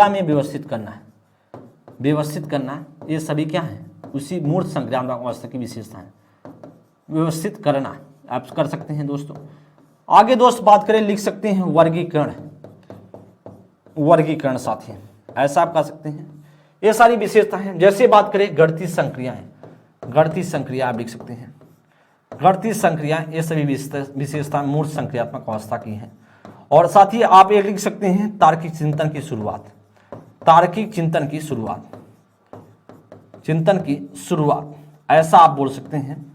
में व्यवस्थित करना, ये सभी क्या है, उसी मूर्त संक्रियात्मक अवस्था की विशेषता है। व्यवस्थित करना आप कर सकते हैं दोस्तों। आगे दोस्त बात करें, लिख सकते हैं वर्गीकरण, वर्गीकरण साथी ऐसा आप कह सकते हैं। ये सारी विशेषता हैं। जैसे बात करें गणितीय संक्रियाएं, गणितीय संक्रिया आप लिख सकते हैं, गणितीय संक्रियाएं, ये सभी विशेषता मूल संक्रियात्मक अवस्था की हैं। और साथ ही आप ये लिख सकते हैं तार्किक चिंतन की शुरुआत, तार्किक चिंतन की शुरुआत, चिंतन की शुरुआत, ऐसा आप बोल सकते हैं।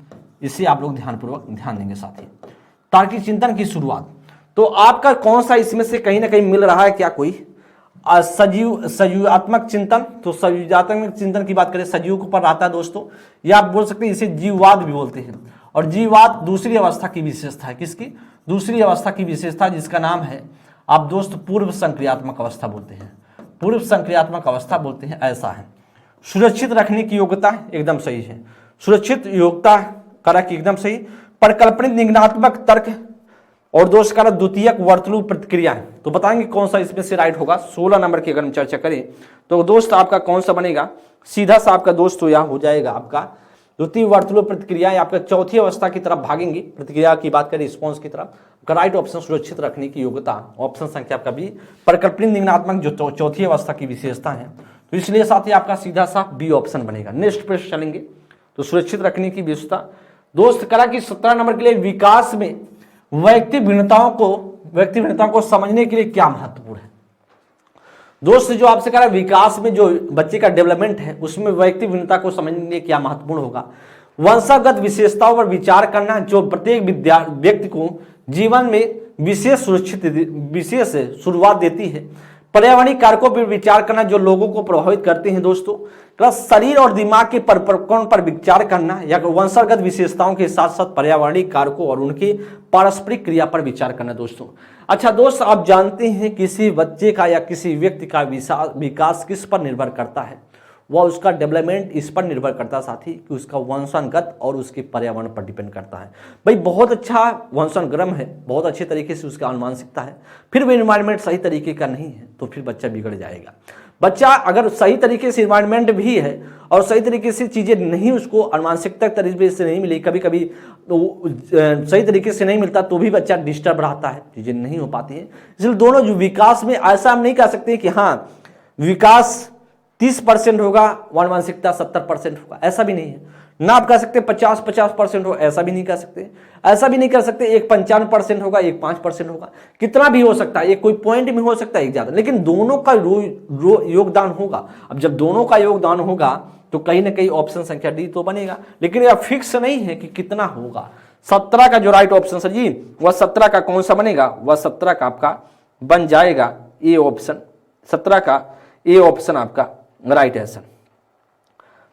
इसे आप लोग ध्यानपूर्वक ध्यान देंगे साथी, तार्किक चिंतन की शुरुआत। तो आपका कौन सा इसमें से कहीं ना कहीं मिल रहा है क्या? कोई सजीवात्मक चिंतन, तो सजीवात्मक चिंतन की बात करें सजीव के ऊपर आता है दोस्तों, या आप बोल सकते हैं इसे जीववाद भी बोलते हैं। और जीववाद दूसरी अवस्था की विशेषता है। किसकी? दूसरी अवस्था की विशेषता, जिसका नाम है आप दोस्त पूर्व संक्रियात्मक अवस्था बोलते हैं, पूर्व संक्रियात्मक अवस्था बोलते हैं, ऐसा है। सुरक्षित रखने की योग्यता एकदम सही है, सुरक्षित योग्यता कारक एकदम सही। परिकल्पनित निगमनात्मक तर्क और दोस्त कारक द्वितीयक वर्तुल प्रतिक्रिया, तो बताएंगे कौन सा इसमें से राइट होगा। 16 नंबर की अगर हम चर्चा करें तो दोस्त आपका कौन सा बनेगा? सीधा सा आपका दोस्त तो यहाँ हो जाएगा आपका द्वितीय वर्तुल प्रतिक्रिया, आपका चौथी अवस्था की तरफ भागेंगे। प्रतिक्रिया की बात करें रिस्पॉन्स की तरफ, राइट ऑप्शन सुरक्षित रखने की योग्यता, ऑप्शन संख्या आपका बी। परिकल्पनित निगमनात्मक जो चौथी अवस्था की विशेषता है, तो इसलिए साथ ही आपका सीधा सा बी ऑप्शन बनेगा। नेक्स्ट प्रश्न चलेंगे, तो सुरक्षित रखने की विशेषता दोस्त करा कि 17 नंबर के लिए विकास में व्यक्ति भिन्नताओं को समझने के लिए क्या महत्वपूर्ण है? दोस्त जो आपसे कह रहा है विकास में जो बच्चे का डेवलपमेंट है उसमें व्यक्ति भिन्नता को समझने के लिए क्या महत्वपूर्ण होगा? वंशगत विशेषताओं पर विचार करना, जो प्रत्येक व्यक्ति को जीवन में विशेष शुरुआत देती है। पर्यावरणीय कारकों पर विचार करना, जो लोगों को प्रभावित करते हैं दोस्तों। प्लस शरीर और दिमाग के परिवर्तन पर विचार करना, या वंशगत विशेषताओं के साथ साथ पर्यावरणीय कारकों और उनकी पारस्परिक क्रिया पर विचार करना दोस्तों। अच्छा दोस्त, आप जानते हैं किसी बच्चे का या किसी व्यक्ति का विकास किस पर निर्भर करता है? वह उसका डेवलपमेंट इस पर निर्भर करता है साथी कि उसका वंशानुगत और उसके पर्यावरण पर डिपेंड करता है। भाई बहुत अच्छा वंशानुक्रम है, बहुत अच्छे तरीके से उसका अनुवांशिकता है, फिर भी इन्वायरमेंट सही तरीके का नहीं है तो फिर बच्चा बिगड़ जाएगा। बच्चा अगर सही तरीके से इन्वायरमेंट भी है और सही तरीके से चीज़ें नहीं उसको अनुवांशिकता तरीके से नहीं मिली, कभी कभी तो सही तरीके से नहीं मिलता तो भी बच्चा डिस्टर्ब रहता है, चीज़ें नहीं हो पाती हैं। इसलिए दोनों जो विकास में ऐसा हम नहीं कह सकते कि हाँ विकास 30% होगा, अनुवांशिकता 70% होगा, ऐसा भी नहीं है ना। आप कह सकते 50% हो, ऐसा भी नहीं कह सकते। ऐसा भी नहीं कह सकते एक 95% होगा, एक 5% होगा, कितना भी हो सकता है, एक कोई पॉइंट में हो सकता है एक ज्यादा, लेकिन दोनों का योगदान होगा। अब जब दोनों का योगदान होगा तो कहीं ना कहीं ऑप्शन संख्या डी तो बनेगा, लेकिन यह फिक्स नहीं है कि कितना होगा। 17 का जो राइट ऑप्शन सर जी, वह 17 का कौन सा बनेगा? वह 17 का आपका बन जाएगा ए ऑप्शन, 17 का ए ऑप्शन आपका राइट आंसर।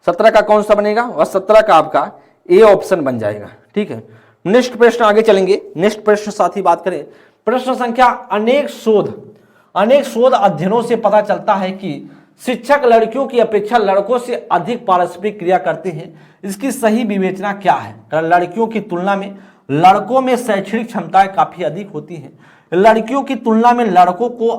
17 का कौन सा बनेगा? वह 17 का आपका ए ऑप्शन बन जाएगा। ठीक है, नेक्स्ट प्रश्न आगे चलेंगे। नेक्स्ट प्रश्न साथी बात करें, प्रश्न संख्या अनेक शोध अध्ययनों से पता चलता है कि शिक्षक लड़कियों की अपेक्षा लड़कों से अधिक पारस्परिक क्रिया करते हैं। इसकी सही विवेचना क्या है? लड़कियों की तुलना में लड़कों में शैक्षणिक क्षमताएं काफी अधिक होती हैं। लड़कियों की तुलना में लड़कों को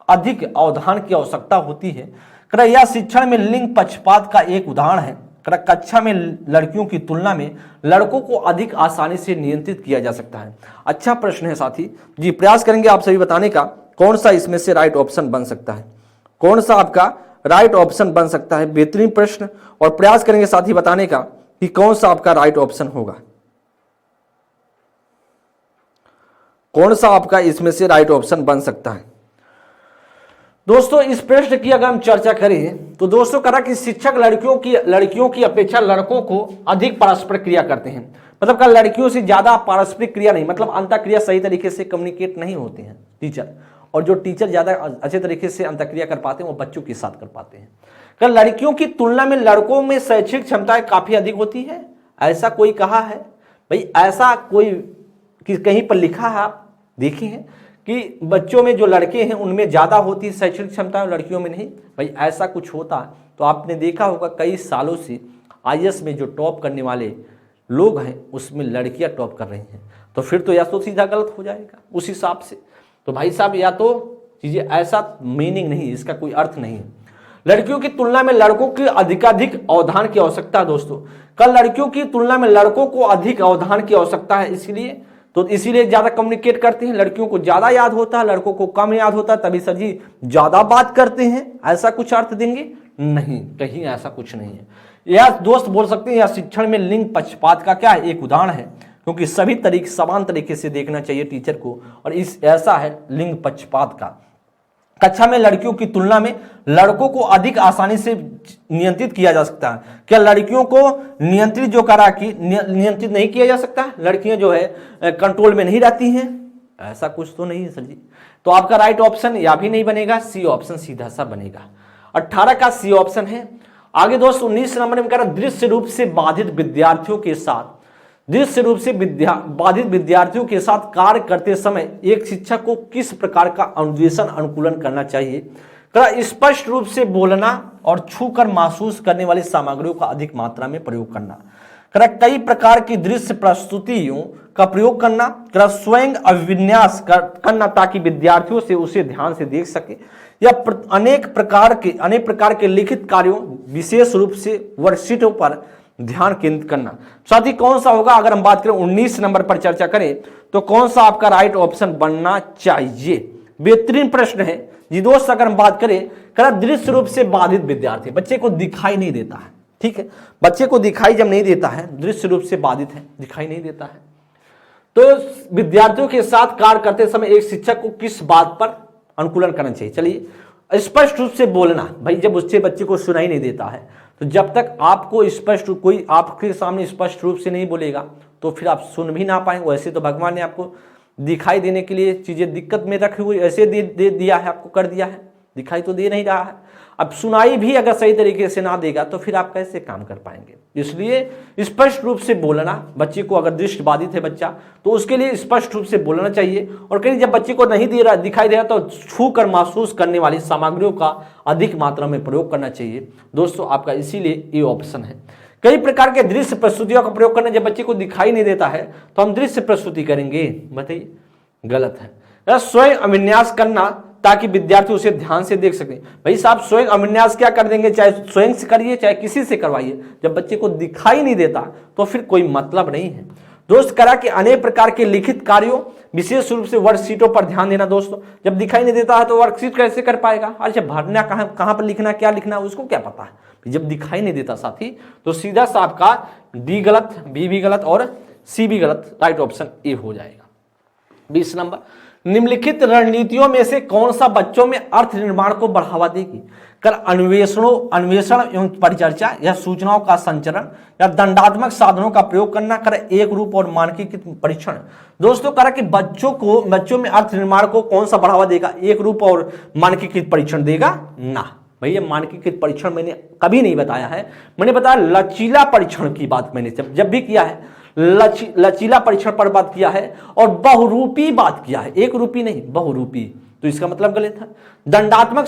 अधिक अवधान की आवश्यकता होती है। यह शिक्षण में लिंग पक्षपात का एक उदाहरण है। कक्षा में लड़कियों की तुलना में लड़कों को अधिक आसानी से नियंत्रित किया जा सकता है। अच्छा प्रश्न है साथी जी, प्रयास करेंगे आप सभी बताने का कौन सा इसमें से राइट ऑप्शन बन सकता है, कौन सा आपका राइट ऑप्शन बन सकता है। बेहतरीन प्रश्न, और प्रयास करेंगे साथी बताने का कि कौन सा आपका राइट ऑप्शन होगा, कौन सा आपका इसमें से राइट ऑप्शन बन सकता है। दोस्तों इस प्रश्न की अगर हम चर्चा करें तो दोस्तों कहा कि शिक्षक लड़कियों की अपेक्षा लड़कों को अधिक पारस्परिक क्रिया करते हैं। मतलब लड़कियों से ज्यादा पारस्परिक क्रिया नहीं, मतलब अंतःक्रिया सही तरीके से कम्युनिकेट नहीं होते हैं टीचर, और जो टीचर ज्यादा अच्छे तरीके से अंतःक्रिया कर पाते हैं वो बच्चों के साथ कर पाते हैं। लड़कियों की तुलना में लड़कों में शैक्षिक क्षमताएं काफी अधिक होती है, ऐसा कोई कहा है? भाई ऐसा कोई कहीं पर लिखा है आप देखे हैं कि बच्चों में जो लड़के हैं उनमें ज्यादा होती है शैक्षणिक क्षमता और लड़कियों में नहीं? भाई ऐसा कुछ होता तो आपने देखा होगा कई सालों से आईएएस में जो टॉप करने वाले लोग हैं उसमें लड़कियां टॉप कर रही हैं, तो फिर तो या तो सीधा गलत हो जाएगा उस हिसाब से। तो भाई साहब या तो चीजें ऐसा मीनिंग नहीं, इसका कोई अर्थ नहीं है। लड़कियों की तुलना में लड़कों की अधिकाधिक अवधान की आवश्यकता है दोस्तों। कल लड़कियों की तुलना में लड़कों को अधिक अवधान की आवश्यकता है, इसलिए तो इसीलिए ज्यादा कम्युनिकेट करते हैं। लड़कियों को ज्यादा याद होता है, लड़कों को कम याद होता है, तभी सर जी ज्यादा बात करते हैं, ऐसा कुछ अर्थ देंगे? नहीं, कहीं ऐसा कुछ नहीं है। यह दोस्त बोल सकते हैं, यह शिक्षण में लिंग पक्षपात का क्या है, एक उदाहरण है, क्योंकि सभी तरीके समान तरीके से देखना चाहिए टीचर को, और इस ऐसा है लिंग पक्षपात का। कक्षा में लड़कियों की तुलना में लड़कों को अधिक आसानी से नियंत्रित किया जा सकता है। क्या लड़कियों को नियंत्रित जो करा कि नियंत्रित नहीं किया जा सकता? लड़कियां जो है कंट्रोल में नहीं रहती हैं? ऐसा कुछ तो नहीं है सर जी। तो आपका राइट ऑप्शन या भी नहीं बनेगा, सी ऑप्शन सीधा सा बनेगा। 18 का सी ऑप्शन है। आगे दोस्तों 19 नंबर में कह रहा दृश्य रूप से बाधित विद्यार्थियों के साथ, दृश्य रूप से बाधित विद्यार्थियों के साथ कार्य करते समय एक शिक्षक को किस प्रकार का अन्वेषण अनुकूलन करना चाहिए? स्पष्ट रूप से बोलना और छूकर महसूस करने वाली सामग्रियों का अधिक मात्रा में प्रयोग करना, कई प्रकार की दृश्य प्रस्तुतियों का प्रयोग करना, स्वयं अभिविन्यास करना ताकि विद्यार्थियों से उसे ध्यान से देख सके, या अनेक प्रकार के लिखित कार्यों विशेष रूप से वर्कशीटों पर ध्यान केंद्रित करना। साथ ही कौन सा होगा? अगर हम बात करें 19 नंबर पर चर्चा करें तो कौन सा आपका राइट ऑप्शन बनना चाहिए? बेहतरीन प्रश्न है जी दोस्त। अगर हम बात करें दृश्य रूप से बाधित विद्यार्थी, बच्चे को दिखाई नहीं देता है, ठीक है, बच्चे को दिखाई जब नहीं देता है, दृश्य रूप से बाधित है, दिखाई नहीं देता है, तो विद्यार्थियों के साथ कार्य करते समय एक शिक्षक को किस बात पर अनुकूलन करना चाहिए? चलिए, स्पष्ट रूप से बोलना। भाई जब उससे बच्चे को सुनाई नहीं देता है, तो जब तक आपको स्पष्ट कोई आपके सामने स्पष्ट रूप से नहीं बोलेगा तो फिर आप सुन भी ना पाएंगे। वैसे तो भगवान ने आपको दिखाई देने के लिए चीजें दिक्कत में रखी हुई ऐसे दे दिया है, आपको कर दिया है, दिखाई तो दे नहीं रहा है। अब सुनाई भी अगर सही तरीके से ना देगा तो फिर आप कैसे काम कर पाएंगे? इसलिए स्पष्ट रूप से बोलना, बच्चे को अगर दृष्टि बाधित है बच्चा तो उसके लिए स्पष्ट रूप से बोलना चाहिए। और कहीं जब बच्चे को नहीं दे रहा दिखाई दे रहा तो छू कर महसूस करने वाली सामग्रियों का अधिक मात्रा में प्रयोग करना चाहिए। दोस्तों आपका इसीलिए ये ऑप्शन है। कई प्रकार के दृश्य प्रस्तुतियों का प्रयोग करना, जब बच्चे को दिखाई नहीं देता है तो हम दृश्य प्रस्तुति करेंगे, बताइए, गलत है। स्वयं अभिन्यास करना ताकि विद्यार्थी उसे ध्यान से देख सके। भाई साहब स्वयं अभिन्यास क्या कर देंगे, चाहे स्वयं से करिए चाहे किसी से करवाइए, जब बच्चे को दिखाई नहीं देता तो फिर कोई मतलब नहीं है। दोस्त करा कि अनेक प्रकार के लिखित कार्यों विशेष रूप से वर्कशीटों पर ध्यान देना। दोस्तों जब दिखाई नहीं देता है तो वर्कशीट कैसे कर पाएगा? अच्छा भरना कहाँ पर लिखना, क्या लिखना, उसको क्या पता है? जब दिखाई नहीं देता साथी तो सीधा सा आपका डी गलत, बी भी गलत और सी भी गलत, राइट ऑप्शन ए हो जाएगा। 20 नंबर, निम्नलिखित रणनीतियों में से कौन सा बच्चों में अर्थ निर्माण को बढ़ावा देगी? अन्वेषण एवं परिचर्चा या सूचनाओं का संचरण या दंडात्मक साधनों का प्रयोग करना, एक रूप और मानकीकृत परीक्षण। दोस्तों कि बच्चों में अर्थ निर्माण को कौन सा बढ़ावा देगा? एक रूप और मानकीकृत परीक्षण देगा ना। भैया मानकीकृत परीक्षण मैंने कभी नहीं बताया है, मैंने बताया लचीला परीक्षण की बात मैंने जब भी किया है, लचीला परीक्षण पर बात किया है और बहुरूपी बात किया है, एक रूपी नहीं बहुरूपी, तो इसका मतलब गलत है। दंडात्मक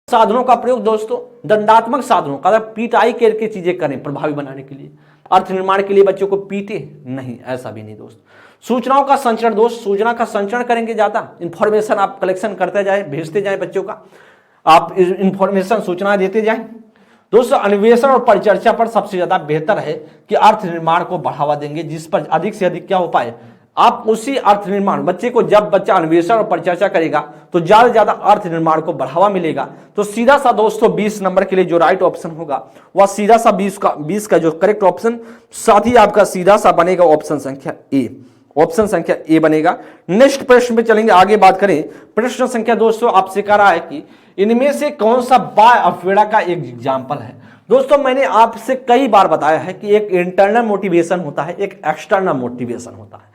साधनों का प्रयोग, दोस्तों दंडात्मक साधनों का पिटाई करके चीजें करें प्रभावी बनाने के लिए, अर्थ निर्माण के लिए बच्चों को पीटे नहीं, ऐसा भी नहीं दोस्त। सूचनाओं का संचरण, दोस्त सूचना का संचरण करेंगे, ज्यादा इंफॉर्मेशन आप कलेक्शन करते जाए, भेजते जाए बच्चों का, आप इंफॉर्मेशन सूचना देते जाए। दोस्तों अन्वेषण और परिचर्चा पर सबसे ज्यादा बेहतर है कि अर्थ निर्माण को बढ़ावा देंगे, जिस पर अधिक से अधिक क्या हो पाए आप उसी अर्थ निर्माण, बच्चे को जब बच्चा अन्वेषण और परिचर्चा करेगा तो ज्यादा से ज्यादा अर्थ निर्माण को बढ़ावा मिलेगा। तो सीधा सा दोस्तों 20 नंबर के लिए जो राइट ऑप्शन होगा वह सीधा सा 20 का जो करेक्ट ऑप्शन, साथ ही आपका सीधा सा बनेगा ऑप्शन संख्या ए, ऑप्शन संख्या ए बनेगा। नेक्स्ट प्रश्न पे चलेंगे, आगे बात करें। प्रश्न संख्या दोस्तों आपसे कह रहा है कि इनमें से कौन सा बाय अफवेड़ा का एक एग्जाम्पल है? दोस्तों मैंने आपसे कई बार बताया है कि एक इंटरनल मोटिवेशन होता है, एक एक्सटर्नल मोटिवेशन होता है।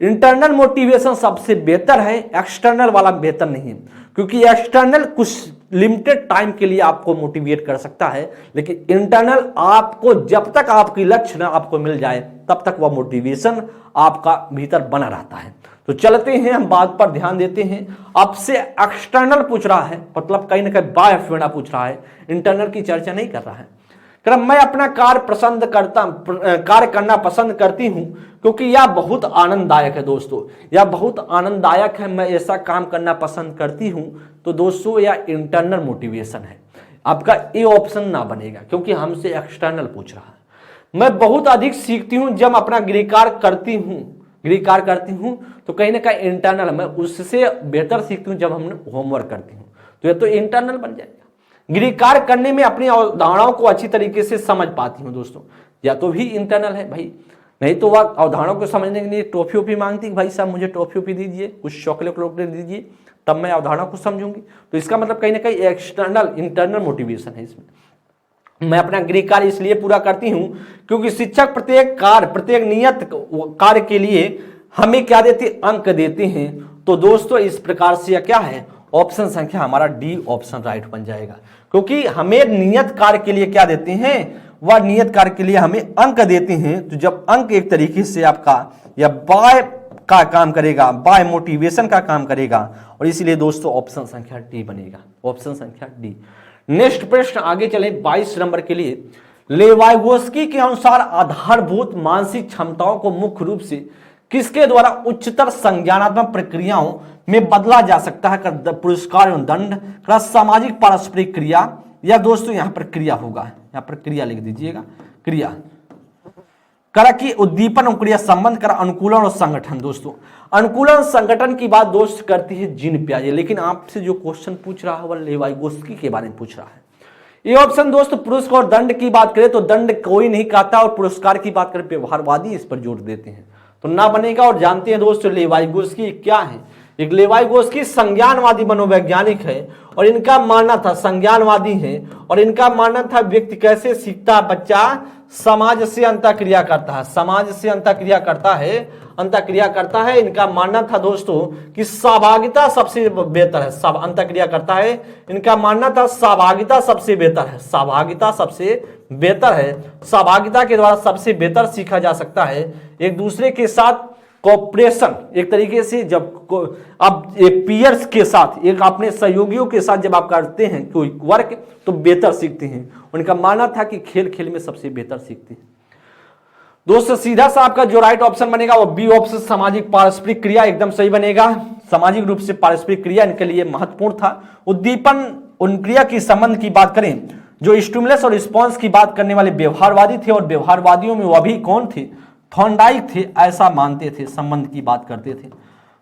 इंटरनल मोटिवेशन सबसे बेहतर है, एक्सटर्नल वाला बेहतर नहीं है, क्योंकि एक्सटर्नल कुछ लिमिटेड टाइम के लिए आपको मोटिवेट कर सकता है, लेकिन इंटरनल आपको जब तक आपकी लक्ष्य ना आपको मिल जाए तब तक वह मोटिवेशन आपका भीतर बना रहता है। तो चलते हैं, हम बात पर ध्यान देते हैं। आपसे एक्सटर्नल पूछ रहा है, मतलब कहीं ना कहीं बाय अफवेड़ा पूछ रहा है, इंटरनल की चर्चा नहीं कर रहा है। मैं अपना कार्य करना पसंद करती हूं क्योंकि यह बहुत आनंददायक है। दोस्तों यह बहुत आनंददायक है, मैं ऐसा काम करना पसंद करती हूं। तो दोस्तों यह इंटरनल मोटिवेशन है, आपका ए ऑप्शन ना बनेगा क्योंकि हमसे एक्सटर्नल पूछ रहा है। मैं बहुत अधिक सीखती हूं जब अपना गृह कार्य करती हूं, गृह कार्य करती हूँ तो कहीं ना कहीं इंटरनल मैं उससे बेहतर सीखती हूँ जब हम होमवर्क करती हूँ, तो ये तो इंटरनल बन जाएगा। गृह कार्य करने में अपनी अवधारणाओं को अच्छी तरीके से समझ पाती हूँ दोस्तों, या तो भी इंटरनल है भाई, नहीं तो वह अवधारणाओं को समझने के लिए टॉफी ओफी मांगती है, भाई साहब मुझे टॉफी ओफी दीजिए, कुछ चॉकलेट वॉकलेट दीजिए, तब मैं अवधारणा को समझूंगी। तो इसका मतलब कहीं ना कहीं एक्सटर्नल इंटरनल मोटिवेशन है इसमें। मैं अपना गृह कार्य इसलिए पूरा करती हूं क्योंकि शिक्षक प्रत्येक नियत कार्य के लिए हमें क्या देते, अंक देते हैं। तो दोस्तों इस प्रकार से क्या है, ऑप्शन संख्या हमारा डी ऑप्शन राइट बन जाएगा, क्योंकि हमें नियत कार्य के लिए क्या देते हैं, वह नियत कार्य के लिए हमें अंक देते हैं। तो जब अंक एक तरीके से आपका या बाय का काम करेगा, बाय मोटिवेशन का काम करेगा, और इसीलिए दोस्तों ऑप्शन संख्या डी बनेगा, ऑप्शन संख्या डी। नेक्स्ट प्रश्न आगे चले 22 नंबर के लिए। लेवाइगोस्की के अनुसार आधारभूत मानसिक क्षमताओं को मुख्य रूप से किसके द्वारा उच्चतर संज्ञानात्मक प्रक्रियाओं में बदला जा सकता है, पुरस्कार एवं दंड, सामाजिक पारस्परिक क्रिया, या दोस्तों यहां पर क्रिया होगा, यहां पर क्रिया लिख दीजिएगा, क्रिया करा कि उद्दीपन और क्रिया संबंध करा, अनुकूलन और संगठन। दोस्तों अनुकूलन संगठन की बात दोस्त करती है जीन पियाजे, लेकिन आपसे जो क्वेश्चन पूछ रहा है वह लेवाइगोस्की के बारे में पूछ रहा है। ये ऑप्शन दोस्तों पुरस्कार और दंड की बात करें तो दंड कोई नहीं कहता, और पुरस्कार की बात करें व्यवहारवादी इस पर जोर देते हैं, तो ना बनेगा। और जानते हैं दोस्तों लेवाइगोस्की क्या है, एक लेवाइगोस्की संज्ञानवादी मनोवैज्ञानिक है, और इनका मानना था संज्ञानवादी है, और इनका मानना था व्यक्ति कैसे सीखता है, बच्चा समाज से अंतःक्रिया करता है, समाज से अंतःक्रिया करता है, अंतःक्रिया करता है। इनका मानना था दोस्तों कि सहभागिता सबसे बेहतर है, सब अंतःक्रिया करता है, इनका मानना था सहभागिता सबसे बेहतर है, सहभागिता सबसे बेहतर है, सहभागिता के द्वारा सबसे बेहतर सीखा जा सकता है। एक दूसरे के साथ कोऑपरेशन, एक तरीके से जब आप पीयर्स के साथ, एक अपने सहयोगियों के साथ जब आप करते हैं कोई वर्क तो बेहतर सीखते हैं। उनका मानना था कि खेल खेल में सबसे बेहतर सीखते हैं। दोस्तों सीधा सा आपका जो राइट ऑप्शन बनेगा वो बी ऑप्शन सामाजिक पारस्परिक क्रिया एकदम सही बनेगा। सामाजिक रूप से पारस्परिक क्रिया इनके लिए महत्वपूर्ण था। उद्दीपन उन क्रिया की संबंध की बात करें, जो स्टिमुलस और रिस्पॉन्स की बात करने वाले व्यवहारवादी थे, और व्यवहारवादियों में वह भी कौन थे, थॉर्नडाइक थे, ऐसा मानते थे, संबंध की बात करते थे।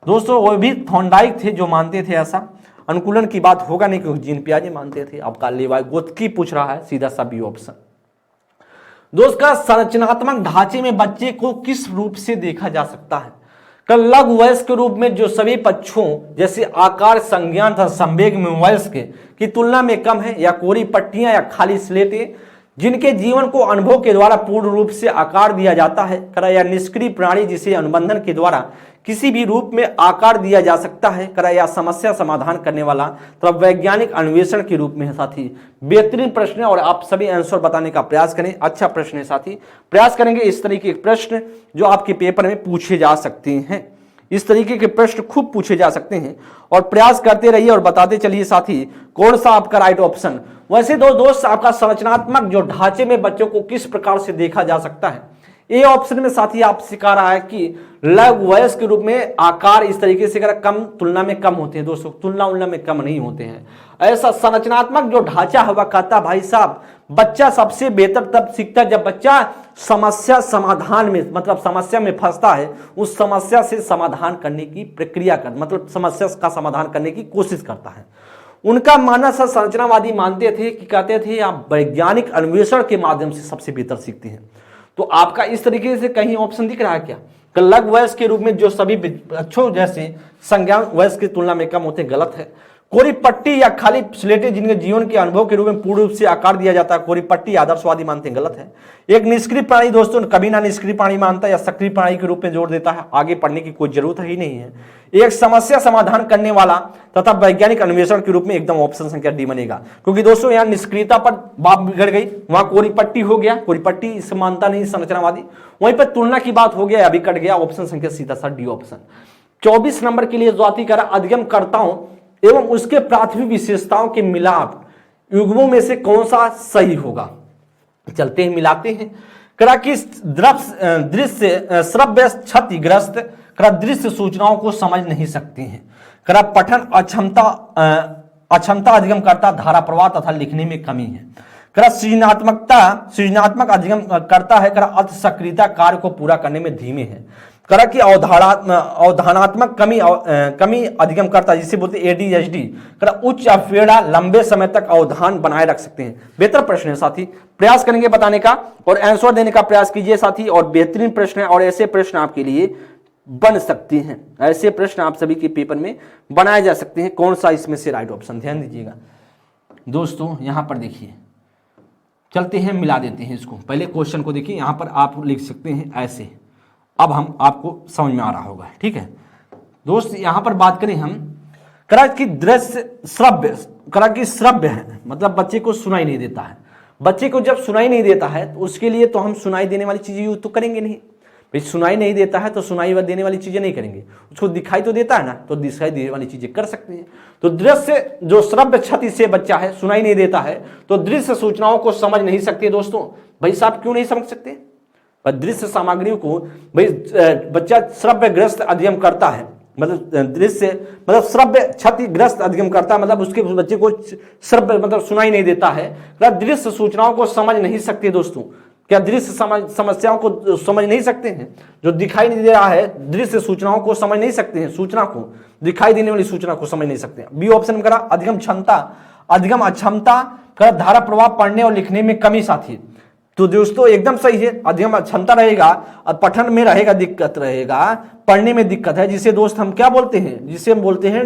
दोस्तों वो भी थॉर्नडाइक थे जो मानते थे ऐसा। अनुकूलन की बात होगा नहीं क्योंकि जीन पियाजे मानते थे। आपका लेवाइगोस्की पूछ रहा है, सीधा सा बी ऑप्शन। दोस्त का संरचनात्मक ढांचे में बच्चे को किस रूप से देखा जा सकता है, कल लघु वयस्क के रूप में जो सभी पक्षों जैसे आकार, संज्ञान तथा संवेग में वयस्क की तुलना में कम है, या कोरी पट्टियां या खाली स्लेटें जिनके जीवन को अनुभव के द्वारा पूर्ण रूप से आकार दिया जाता है, करा या निष्क्रिय प्राणी जिसे अनुबंधन के द्वारा किसी भी रूप में आकार दिया जा सकता है, करा या समस्या समाधान करने वाला तथा वैज्ञानिक अन्वेषण के रूप में है। साथी बेहतरीन प्रश्न है और आप सभी आंसर बताने का प्रयास करें। अच्छा प्रश्न है साथी, प्रयास करेंगे इस तरीके के प्रश्न जो आपके पेपर में पूछे जा सकते हैं। इस तरीके के प्रश्न खूब पूछे जा सकते हैं और प्रयास करते रहिए और बताते चलिए साथी कौन सा आपका राइट ऑप्शन। वैसे दोस्त आपका संरचनात्मक जो ढांचे में बच्चों को किस प्रकार से देखा जा सकता है, ए ऑप्शन में साथी आप सिखा रहा है कि लघु वयस्क के रूप में आकार इस तरीके से कम तुलना में कम होते हैं। दोस्तों तुलना में कम नहीं होते हैं। ऐसा संरचनात्मक जो ढांचा हुआ कहता भाई साहब बच्चा सबसे बेहतर तब सीखता जब बच्चा समस्या समाधान में मतलब समस्या में फंसता है, उस समस्या से समाधान करने की प्रक्रिया कर मतलब समस्या का समाधान करने की कोशिश करता है। उनका मानना संरचनावादी मानते थे कि कहते थे आप वैज्ञानिक अन्वेषण के माध्यम से सबसे बेहतर सीखते हैं। तो आपका इस तरीके से कहीं ऑप्शन दिख रहा है क्या, लघु वयस्क के रूप में जो सभी बच्चों जैसे संज्ञान वयस्क की तुलना में कम होते, गलत है। कोरी पट्टी या खाली स्लेटें जिनके जीवन के अनुभव के रूप में पूर्ण रूप से आकार दिया जाता है, कोरी पट्टी आदर्शवादी मानते हैं, गलत है। एक निष्क्रिय प्राणी दोस्तों कभी ना निष्क्रिय प्राणी मानता है या सक्रिय प्राणी के रूप में जोड़ देता है, आगे पढ़ने की कोई जरूरत ही नहीं है। एक समस्या समाधान करने वाला तथा वैज्ञानिक अन्वेषण के रूप में एकदम ऑप्शन संख्या डी बनेगा, क्योंकि दोस्तों यहाँ निष्क्रियता पर बात बिगड़ गई, वहां कोरी पट्टी हो गया, कोरी पट्टी इसे मानता नहीं संरचनावादी, वहीं पर तुलना की बात हो गया, अभी कट गया, ऑप्शन संख्या सीधा सा डी ऑप्शन। 24 नंबर के लिए जाति करा अधिगमकर्ताओं एवं उसके प्राथमिक विशेषताओं के मिलाप युग्मों में से कौन सा सही होगा। चलते हैं मिलाते हैं। करा कि दृश्य श्रव्य क्षतिग्रस्त करा दृश्य सूचनाओं को समझ नहीं सकते हैं। करा पठन अक्षमता अधिगम करता धारा प्रवाह तथा लिखने में कमी है। करा सृजनात्मक अधिगम करता है। करा अर्थ सक्रियता कार्य को पूरा करने में धीमे है। करा कि अवधारणात्मक कमी अधिगम करता है, जिसे बोलते हैं ADHD। करा उच्च अवहेलना लंबे समय तक अवधान बनाए रख सकते हैं। बेहतर प्रश्न है साथी, प्रयास करेंगे बताने का और आंसर देने का प्रयास कीजिए साथी, और बेहतरीन प्रश्न है और ऐसे प्रश्न आपके लिए बन सकते हैं, ऐसे प्रश्न आप सभी के पेपर में बनाए जा सकते हैं। कौन सा इसमें से राइट ऑप्शन, ध्यान दीजिएगा दोस्तों। यहां पर देखिए, चलते हैं मिला देते हैं इसको। पहले क्वेश्चन को देखिए, यहां पर आप लिख सकते हैं ऐसे, अब हम आपको समझ में आ रहा होगा, ठीक है दोस्त। यहां पर बात करें हम, करा कि दृश्य श्रव्य, करा कि श्रव्य है मतलब बच्चे को सुनाई नहीं देता है। बच्चे को जब सुनाई नहीं देता है तो उसके लिए तो हम सुनाई देने वाली चीजें यूज तो करेंगे नहीं भाई। सुनाई नहीं देता है तो सुनाई देने वाली चीजें नहीं करेंगे। उसको दिखाई तो देता है ना, तो दिखाई देने वाली चीजें कर सकते हैं। तो दृश्य जो श्रव्य क्षति से बच्चा है, सुनाई नहीं देता है, तो दृश्य सूचनाओं को समझ नहीं सकते दोस्तों। भाई साहब क्यों नहीं समझ सकते? दृश्य सामग्रियों को भाई बच्चा श्रव्य ग्रस्त अधिगम करता है, मतलब दृश्य मतलब श्रव्य क्षतिग्रस्त अधिगम करता है, मतलब उसके बच्चे को श्रव्य मतलब सुनाई नहीं देता है, दृश्य सूचनाओं को समझ नहीं सकते दोस्तों। क्या दृश्य समस्याओं को समझ नहीं सकते हैं? जो दिखाई नहीं दे रहा है दृश्य सूचनाओं को समझ नहीं सकते हैं, सूचना को, दिखाई देने वाली सूचना को समझ नहीं सकते हैं। बी ऑप्शन में करा अधिगम क्षमता, अधिगम अक्षमता, करा धारा प्रभाव पढ़ने और लिखने में कमी साथी। तो दोस्तों एकदम सही है, अधिगम क्षमता रहेगा और पठन में रहेगा दिक्कत रहेगा, पढ़ने में दिक्कत है, जिसे दोस्त हम क्या बोलते हैं, जिसे हम बोलते हैं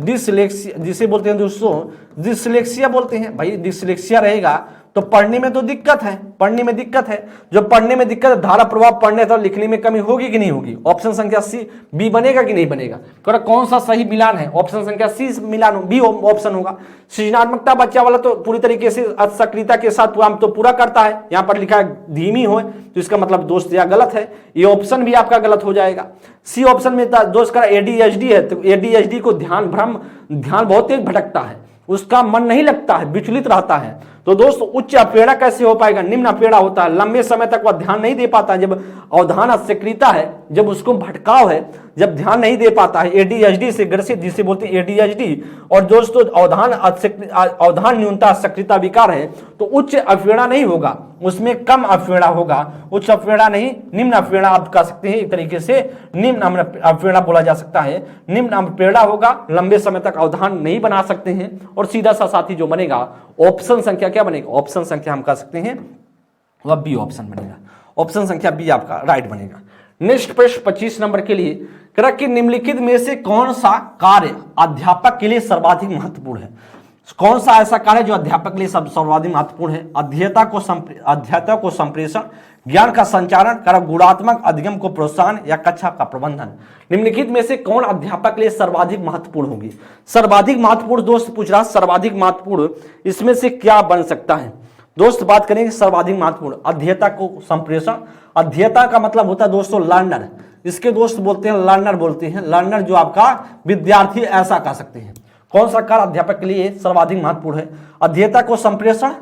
डिसलेक्सिया, जिसे बोलते हैं दोस्तों डिसलेक्सिया बोलते हैं। भाई डिसलेक्सिया रहेगा तो पढ़ने में तो दिक्कत है, पढ़ने में दिक्कत है। जो पढ़ने में दिक्कत है, धारा प्रभाव पढ़ने तो लिखने में कमी होगी कि नहीं होगी? ऑप्शन संख्या सी बी बनेगा कि नहीं बनेगा? तो कौन सा सही मिलान है? ऑप्शन संख्या सी मिलान बी ऑप्शन होगा। सृजनात्मकता बच्चा वाला तो पूरी तरीके से सक्रियता के साथ काम तो पूरा करता है, यहाँ पर लिखा है धीमी हो, तो इसका मतलब दोस्त यह गलत है, ये ऑप्शन भी आपका गलत हो जाएगा। सी ऑप्शन में दोस्त का ADHD है, तो ADHD को ध्यान बहुत तेज भटकता है, उसका मन नहीं लगता है, विचलित रहता है। तो दोस्तों उच्च अपेड़ा कैसे हो पाएगा? निम्न अपेड़ा होता है, लंबे समय तक वह ध्यान नहीं दे पाता है। जब अवधान अस्क्रियता है, जब उसको भटकाव है, जब ध्यान नहीं दे पाता है, ADHD से ग्रसित, जिसे बोलते हैं ADHD, और दोस्तों अवधान न्यूनता सक्रियता विकार है, तो उच्च अपेड़ा नहीं होगा, उसमें कम अपेड़ा होगा। उच्च अपेड़ा नहीं, निम्न अपेड़ा आप कह सकते हैं, एक तरीके से निम्न अपेड़ा बोला जा सकता है। निम्न अपेड़ा होगा, लंबे समय तक अवधान नहीं बना सकते हैं, और सीधा सा साथी जो बनेगा ऑप्शन संख्या क्या बनेगा? ऑप्शन संख्या हम कह सकते हैं वह बी ऑप्शन बनेगा। ऑप्शन संख्या बी आपका राइट बनेगा। नेक्स्ट प्रश्न 25 नंबर के लिए, कह कि निम्नलिखित में से कौन सा कार्य अध्यापक के लिए सर्वाधिक महत्वपूर्ण है? कौन सा ऐसा कार्य जो अध्यापक के लिए सर्वाधिक महत्वपूर्ण है? अध्येता को संप्रेषण, ज्ञान का संचारण, कर गुणात्मक अधिगम को प्रोत्साहन, या कक्षा का प्रबंधन। निम्नलिखित में से कौन अध्यापक के लिए सर्वाधिक महत्वपूर्ण होगी? सर्वाधिक महत्वपूर्ण दोस्त पूछ रहा, सर्वाधिक महत्वपूर्ण इसमें से क्या बन सकता है दोस्त? बात करेंगे सर्वाधिक महत्वपूर्ण, अध्येता को संप्रेषण। अध्येता का मतलब होता है दोस्तों लर्नर, इसके दोस्त बोलते हैं लर्नर, बोलते हैं लर्नर, जो आपका विद्यार्थी, ऐसा कह सकते हैं। कौन सा कार्य अध्यापक के लिए सर्वाधिक महत्वपूर्ण है? अध्येता को संप्रेषण,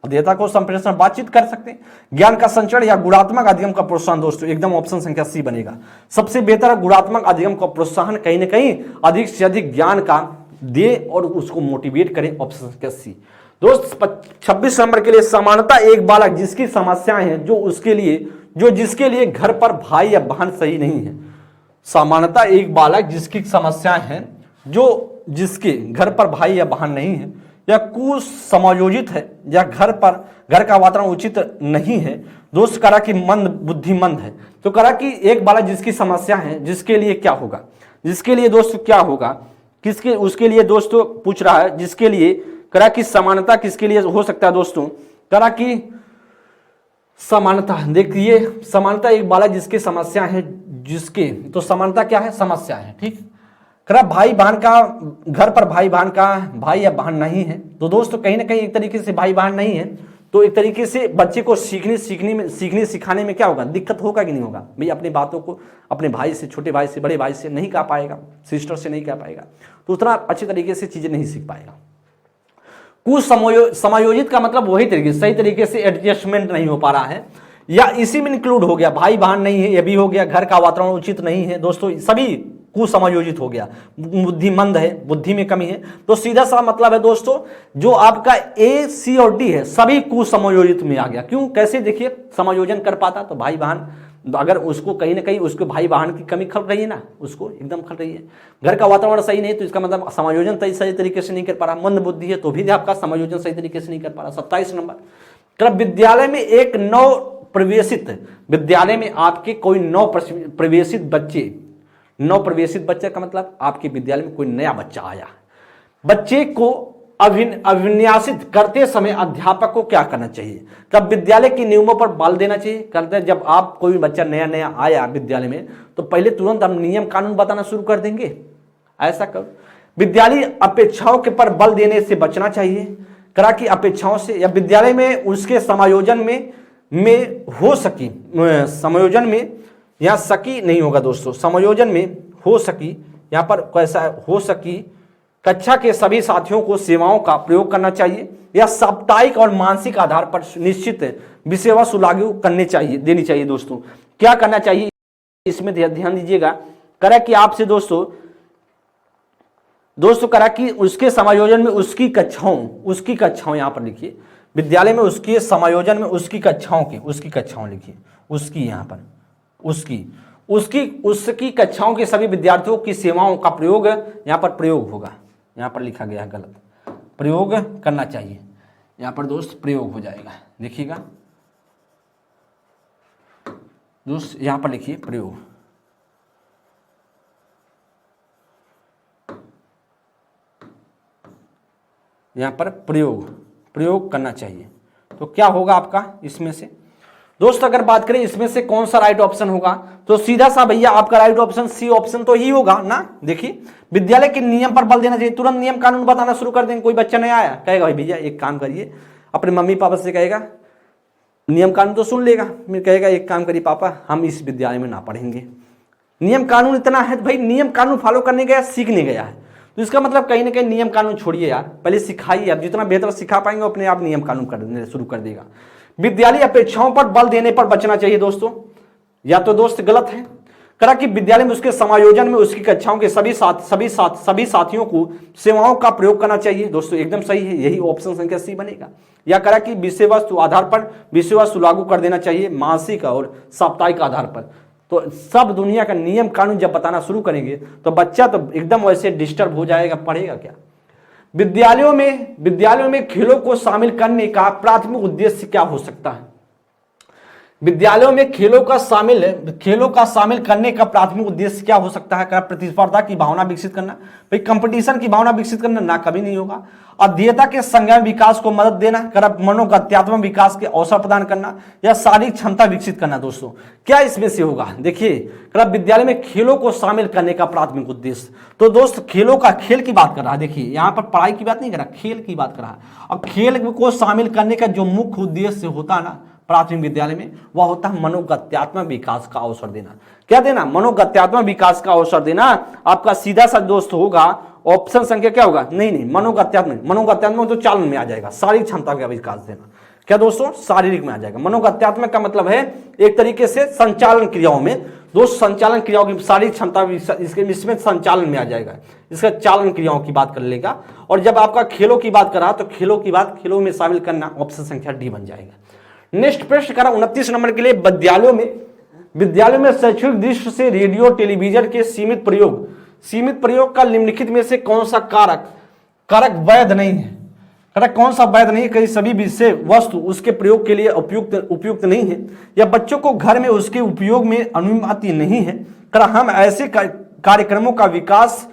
अध्येता को संप्रेषण बातचीत कर सकते हैं, ज्ञान का संचरण या गुणात्मक अधिगम का प्रोत्साहन। दोस्तों एकदम ऑप्शन संख्या सी बनेगा। सबसे बेहतर गुणात्मक अधिगम का प्रोत्साहन, कहीं ना कहीं अधिक से अधिक ज्ञान का दे और उसको मोटिवेट करे, ऑप्शन संख्या सी। दोस्त 26 नंबर के लिए, समानता एक बालक जिसकी समस्याएं हैं जिसके लिए घर पर भाई या बहन सही नहीं है। समानता एक बालक जिसकी समस्याएं हैं जिसके घर पर भाई या बहन नहीं है, या कुसमायोजित है, या घर का वातावरण उचित नहीं है। दोस्त करा कि बुद्धिमंद है, तो करा कि एक बालक जिसकी समस्या है, जिसके लिए क्या होगा? जिसके लिए दोस्त क्या होगा? उसके लिए दोस्तों पूछ रहा है, जिसके लिए करा कि समानता किसके लिए हो सकता है दोस्तों? करा कि समानता, देखिए समानता एक बालक जिसकी समस्या है, तो समानता क्या है? समस्या है, ठीक। करा भाई बहन का, घर पर भाई बहन का भाई या बहन नहीं है, तो दोस्तों कहीं ना कहीं एक तरीके से भाई बहन नहीं है, तो एक तरीके से बच्चे को सीखने सिखाने में क्या होगा? दिक्कत होगा कि नहीं होगा? भाई अपनी बातों को अपने भाई से, छोटे भाई से, बड़े भाई से नहीं कह पाएगा, सिस्टर से नहीं कह पाएगा, तो उतना अच्छे तरीके से चीजें नहीं सीख पाएगा। समायोजित का मतलब वही तरीके, सही तरीके से एडजस्टमेंट नहीं हो पा रहा है, या इसी में इंक्लूड हो गया, भाई बहन नहीं है ये भी हो गया, घर का वातावरण उचित नहीं है, दोस्तों सभी कुसमायोजित हो गया, बुद्धिमंद है, बुद्धि में कमी है। तो सीधा सा मतलब है दोस्तों, जो आपका ए, सी और डी है सभी कुसमायोजित में आ गया। क्यों? कैसे? देखिए समायोजन कर पाता तो भाई बहन अगर उसको कहीं ना कहीं उसके भाई बहन की कमी खल रही है ना, उसको एकदम खल रही है, घर का वातावरण सही नहीं तो इसका मतलब समायोजन सही तरीके से नहीं कर पा रहा, मंद बुद्धि है तो भी आपका समायोजन सही तरीके से नहीं कर पा रहा। 27 नंबर, विद्यालय में एक नव प्रवेशित, विद्यालय में आपके कोई नव प्रवेशित बच्चे, नव प्रवेशित बच्चे का मतलब आपके विद्यालय में कोई नया बच्चा आया, बच्चे को अभिन्यासित करते समय अध्यापक को क्या करना चाहिए? कब विद्यालय के नियमों पर बल देना चाहिए? करते जब आप कोई बच्चा नया नया आया विद्यालय में तो पहले तुरंत हम नियम कानून बताना शुरू कर देंगे, ऐसा कब? विद्यालय अपेक्षाओं के पर बल देने से बचना चाहिए, करा कि अपेक्षाओं से, या विद्यालय में उसके समायोजन में हो सकी, समायोजन में यहाँ सकी नहीं होगा दोस्तों, समायोजन में हो सकी, यहाँ पर कैसा हो सकी, कक्षा के सभी साथियों को सेवाओं का प्रयोग करना चाहिए, या साप्ताहिक और मानसिक आधार पर निश्चित विषय वस्तु लागू करने चाहिए, देनी चाहिए। दोस्तों क्या करना चाहिए इसमें ध्यान दीजिएगा, करा कि आपसे दोस्तों करा कि उसके समायोजन में उसकी कक्षाओं यहां पर लिखिए, विद्यालय में उसके समायोजन में उसकी कक्षाओं लिखिए, उसकी यहां पर उसकी कक्षाओं के सभी विद्यार्थियों की सेवाओं का प्रयोग यहां पर प्रयोग होगा, यहां पर लिखा गया है गलत, प्रयोग करना चाहिए, यहां पर दोस्त प्रयोग हो जाएगा, देखिएगा दोस्त यहां पर लिखिए प्रयोग, यहां पर प्रयोग करना चाहिए। तो क्या होगा आपका इसमें से दोस्त, अगर बात करें इसमें से कौन सा राइट ऑप्शन होगा, तो सीधा सा भैया आपका राइट ऑप्शन सी ऑप्शन तो ही होगा ना। देखिए विद्यालय के नियम पर बल देना चाहिए, तुरंत नियम कानून बताना शुरू कर देंगे। कोई बच्चा नहीं आया कहेगा भाई भैया एक काम करिए, अपने मम्मी पापा से कहेगा, नियम कानून तो सुन लेगा, फिर कहेगा एक काम करिए पापा हम इस विद्यालय में ना पढ़ेंगे, नियम कानून इतना है तो भाई नियम कानून फॉलो करने गया, सीखने गया है, तो इसका मतलब कहीं ना कहीं नियम कानून छोड़िए यार, पहले सिखाइए, आप जितना बेहतर सिखा पाएंगे अपने आप नियम कानून करने शुरू कर देगा। विद्यालय अपेक्षाओं पर बल देने पर बचना चाहिए दोस्तों, या तो दोस्त गलत है, करा कि विद्यालय में उसके समायोजन में उसकी कक्षाओं के सभी साथियों को सेवाओं का प्रयोग करना चाहिए, दोस्तों एकदम सही है, यही ऑप्शन संख्या सी बनेगा। या करा कि विषय वस्तु आधार पर विषय वस्तु लागू कर देना चाहिए मासिक और साप्ताहिक आधार पर। तो सब दुनिया का नियम कानून जब बताना शुरू करेंगे तो बच्चा तो एकदम वैसे डिस्टर्ब हो जाएगा, पढ़ेगा क्या। विद्यालयों में खेलों को शामिल करने का प्राथमिक उद्देश्य क्या हो सकता है? विद्यालयों में खेलों का शामिल करने का प्राथमिक उद्देश्य क्या हो सकता है? प्रतिस्पर्धा की भावना विकसित करना, भाई कंपटीशन की भावना विकसित करना, ना कभी नहीं होगा। अध्येता के संज्ञान विकास को मदद देना, मनोगत्यात्मक विकास के अवसर प्रदान करना, या शारीरिक क्षमता विकसित करना। दोस्तों क्या इसमें से होगा? देखिए विद्यालय में खेलों को शामिल करने का प्राथमिक उद्देश्य, तो दोस्त खेल की बात कर रहा है, देखिए यहाँ पर पढ़ाई की बात नहीं कर रहा, खेल की बात कर रहा है। और खेल को शामिल करने का जो मुख्य उद्देश्य होता है ना प्राथमिक विद्यालय में, वह होता है मनोगत्यात्मक विकास का अवसर देना। क्या देना? मनोगत्यात्मक विकास का अवसर देना। आपका सीधा सा दोस्त होगा ऑप्शन संख्या क्या होगा? नहीं, मनोगत्यात्मक तो चालन में आ जाएगा, शारीरिक क्षमता का विकास देना। क्या दोस्तों? शारीरिक में आ जाएगा। मनोगत्यात्मक का मतलब है एक तरीके से संचालन क्रियाओं में, दोस्त संचालन क्रियाओं की शारीरिक क्षमता इसमें संचालन में आ जाएगा, इसका चालन क्रियाओं की बात कर लेगा। और जब आपका खेलों की बात कर रहा तो खेलों में शामिल करना ऑप्शन संख्या डी बन जाएगा। नेक्स्ट प्रश्न करा 29 नंबर के लिए, विद्यालयों में शैक्षणिक दृष्टि से रेडियो टेलीविजन के सीमित प्रयोग का निम्नलिखित में से कौन सा कारक वैध नहीं है? कौन सा वैध नहीं है? कहीं सभी विषय वस्तु उसके प्रयोग के लिए उपयुक्त नहीं है, या बच्चों को घर में उसके उपयोग में अनुमति नहीं है। हम ऐसे कार्यक्रमों का विकास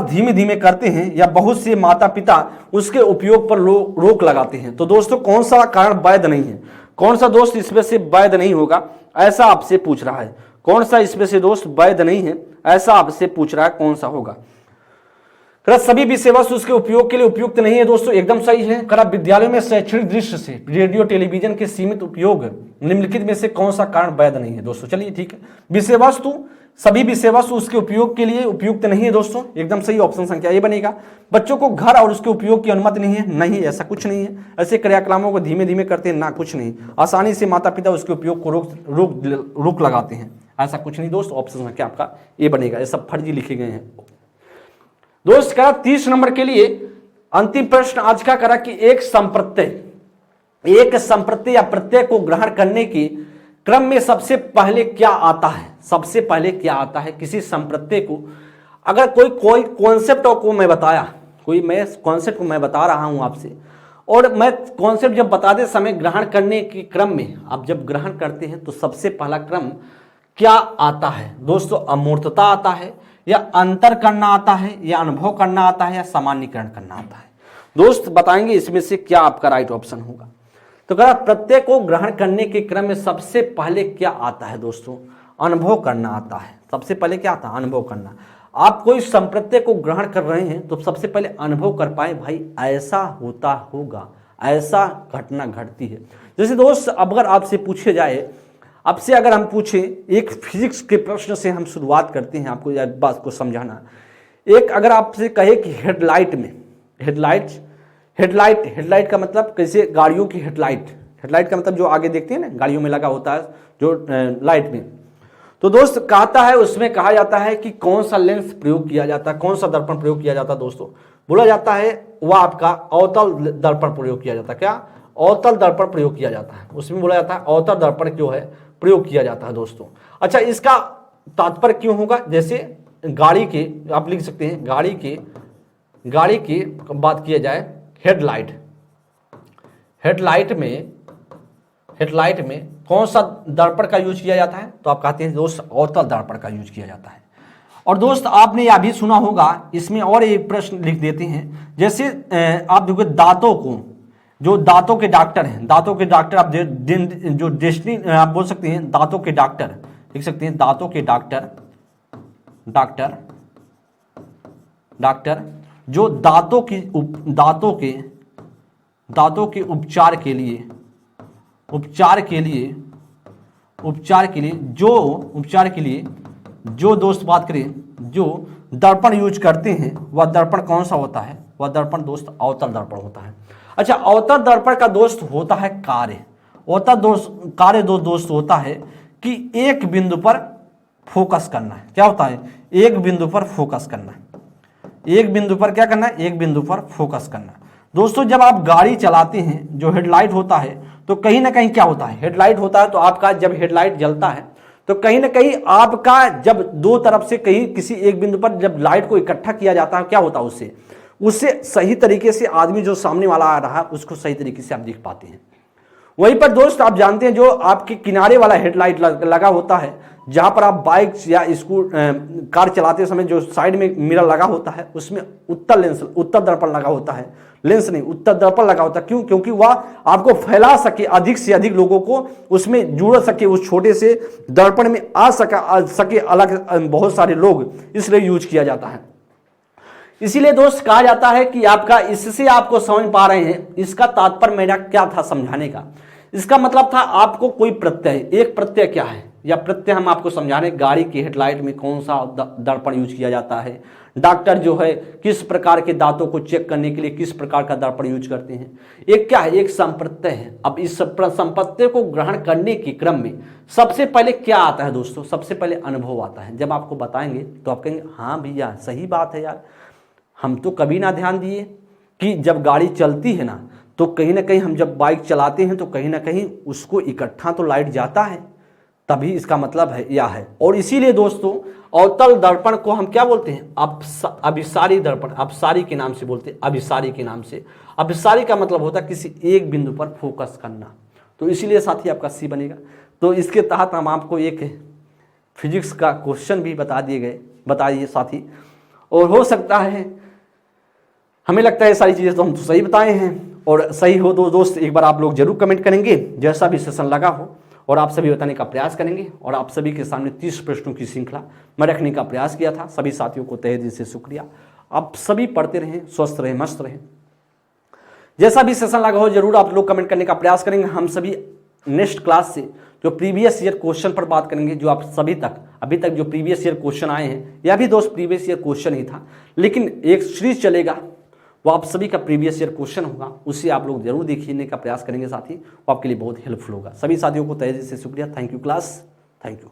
धीमे धीमे करते हैं, या बहुत से माता पिता उसके उपयोग पर रोक लगाते हैं। तो दोस्तों कौन सा कारण वैध नहीं है? कौन सा दोस्त इसमें से वैध नहीं होगा ऐसा आपसे पूछ रहा है? कौन सा इसमें से दोस्त वैध नहीं है ऐसा आपसे पूछ रहा है, कौन सा होगा? सभी विषय वस्तु उसके उपयोग के लिए उपयुक्त नहीं है, दोस्तों एकदम सही है। विद्यालयों में शैक्षणिक दृष्टि से रेडियो टेलीविजन के सीमित उपयोग निम्नलिखित में से कौन सा कारण वैध नहीं है? दोस्तों चलिए ठीक है, सभी विषय वस्तु उसके उपयोग के लिए उपयुक्त नहीं है, दोस्तों एकदम सही ऑप्शन संख्या ये बनेगा। बच्चों को घर और उसके उपयोग की अनुमति नहीं है, नहीं ऐसा कुछ नहीं है। ऐसे क्रियाकलापों को धीमे धीमे करते हैं, ना कुछ नहीं। आसानी से माता पिता उसके उपयोग को रोक लगाते हैं, ऐसा कुछ नहीं दोस्त। ऑप्शन संख्या आपका ये बनेगा, ये सब फर्जी लिखे गए हैं दोस्त। करा 30 नंबर के लिए अंतिम प्रश्न आज का करा कि एक संप्रत्यय या प्रत्यय को ग्रहण करने की क्रम में सबसे पहले क्या आता है, सबसे पहले क्या आता है किसी संप्रत्यय को। अगर कोई कॉन्सेप्ट को मैं बताया, कोई मैं कॉन्सेप्ट को मैं बता रहा हूं आपसे, और मैं कॉन्सेप्ट जब बताते समय ग्रहण करने के क्रम में आप जब ग्रहण करते हैं तो सबसे पहला क्रम क्या आता है दोस्तों? अमूर्तता आता है, या अंतर करना आता है, या अनुभव करना आता है, या सामान्यीकरण करना आता है। दोस्त बताएंगे इसमें से क्या आपका राइट ऑप्शन होगा। तो कहा प्रत्यय को ग्रहण करने के क्रम में सबसे पहले क्या आता है दोस्तों? अनुभव करना आता है। सबसे पहले क्या आता है? अनुभव करना। आप कोई संप्रत्यय को ग्रहण कर रहे हैं तो सबसे पहले अनुभव कर पाए, भाई ऐसा होता होगा, ऐसा घटना घटती है। जैसे दोस्त अगर आपसे पूछे जाए, आपसे अगर हम पूछें, एक फिजिक्स के प्रश्न से हम शुरुआत करते हैं आपको यह बात को समझाना। एक अगर आपसे कहे कि हेडलाइट में, हेडलाइट का मतलब कैसे, गाड़ियों की हेडलाइट का मतलब जो आगे देखते हैं ना गाड़ियों में लगा होता है जो लाइट में। तो दोस्त कहता है, उसमें कहा जाता है कि कौन सा लेंस प्रयोग किया जाता है, कौन सा दर्पण प्रयोग किया जाता है दोस्तों? बोला जाता है वह आपका अवतल दर्पण प्रयोग किया जाता है। क्या? अवतल दर्पण प्रयोग किया जाता है। उसमें बोला जाता है अवतल दर्पण जो है प्रयोग किया जाता है दोस्तों। अच्छा, इसका तात्पर्य क्यों होगा? जैसे गाड़ी के आप लिख सकते हैं, गाड़ी की बात किया जाए, हेडलाइट में कौन सा दर्पण का यूज किया जाता है? तो आप कहते हैं दोस्त अवतल दर्पण का यूज किया जाता है। और दोस्त आपने यह भी सुना होगा, इसमें और एक प्रश्न लिख देते हैं, जैसे आप देखो दांतों को, जो दांतों के डॉक्टर हैं, दांतों के डॉक्टर आप जो डेस्टिनी आप बोल सकते हैं, दांतों के डॉक्टर लिख सकते हैं, दांतों के डॉक्टर जो दांतों के उपचार के लिए जो दोस्त बात करें, जो दर्पण यूज करते हैं, वह दर्पण कौन सा होता है? वह दर्पण दोस्त अवतल दर्पण होता है। अच्छा, अवतल दर्पण का दोस्त होता है कार्य। कार्य दोस्त होता है कि एक बिंदु पर फोकस करना है। क्या होता है? एक बिंदु पर फोकस करना है। एक बिंदु पर क्या करना है? एक बिंदु पर फोकस करना। दोस्तों जब आप गाड़ी चलाते हैं, जो हेडलाइट होता है, तो कहीं ना कहीं क्या होता है? हेडलाइट होता है तो आपका जब हेडलाइट जलता है तो कहीं ना कहीं आपका जब दो तरफ से कहीं किसी एक बिंदु पर जब लाइट को इकट्ठा किया जाता है, क्या होता है? उससे सही तरीके से आदमी जो सामने वाला आ रहा है उसको सही तरीके से आप देख पाते हैं। वहीं पर दोस्त आप जानते हैं, जो आपके किनारे वाला हेडलाइट लगा होता है, जहां पर आप बाइक या कार चलाते समय जो साइड में मिरर लगा होता है, उसमें उत्तर दर्पण लगा होता है, लेंस नहीं, उत्तर दर्पण लगा होता है। क्यों? क्योंकि वह आपको फैला सके, अधिक से अधिक लोगों को उसमें जुड़ सके, उस छोटे से दर्पण में आ सके अलग बहुत सारे लोग, इसलिए यूज किया जाता है। इसीलिए दोस्त कहा जाता है कि आपका, इससे आपको समझ पा रहे हैं, इसका तात्पर्य मेरा क्या था समझाने का? इसका मतलब था आपको कोई प्रत्यय, एक प्रत्यय क्या है, या प्रत्यय हम आपको समझा रहे, गाड़ी की हेडलाइट में कौन सा दर्पण यूज किया जाता है, डॉक्टर जो है किस प्रकार के दांतों को चेक करने के लिए किस प्रकार का दर्पण यूज करते हैं। एक क्या है? एक संप्रत्यय है। अब इस संप्रत्यय को ग्रहण करने के क्रम में सबसे पहले क्या आता है दोस्तों? सबसे पहले अनुभव आता है। जब आपको बताएंगे तो आप कहेंगे हाँ भैया सही बात है यार, हम तो कभी ना ध्यान दिए कि जब गाड़ी चलती है ना, तो कहीं ना कहीं हम जब बाइक चलाते हैं तो कहीं ना कहीं उसको इकट्ठा तो लाइट जाता है, तभी इसका मतलब है यह है। और इसीलिए दोस्तों अवतल दर्पण को हम क्या बोलते हैं? अभिसारी दर्पण, अभिसारी के नाम से बोलते हैं, अभिसारी के नाम से। अभिसारी का मतलब होता है किसी एक बिंदु पर फोकस करना। तो इसीलिए साथी आपका सी बनेगा। तो इसके तहत हम आपको एक फिजिक्स का क्वेश्चन भी बता दिए साथी। और हो सकता है, हमें लगता है सारी चीज़ें तो हम तो सही बताए हैं, और सही हो तो दोस्त एक बार आप लोग जरूर कमेंट करेंगे, जैसा भी सेशन लगा हो, और आप सभी बताने का प्रयास करेंगे। और आप सभी के सामने 30 प्रश्नों की श्रृंखला मैं रखने का प्रयास किया था। सभी साथियों को तहे दिल से शुक्रिया। आप सभी पढ़ते रहें, स्वस्थ रहें, मस्त रहें। जैसा भी सेशन लगा हो जरूर आप लोग कमेंट करने का प्रयास करेंगे। हम सभी नेक्स्ट क्लास से जो प्रीवियस ईयर क्वेश्चन पर बात करेंगे, जो आप सभी अभी तक जो प्रीवियस ईयर क्वेश्चन आए हैं, यह भी दोस्त प्रीवियस ईयर क्वेश्चन ही था, लेकिन एक सीरीज चलेगा, वो आप सभी का प्रीवियस ईयर क्वेश्चन होगा, उसे आप लोग जरूर देखने का प्रयास करेंगे साथी। वो आपके लिए बहुत हेल्पफुल होगा। सभी साथियों को तहे दिल से शुक्रिया। Thank you class, thank you.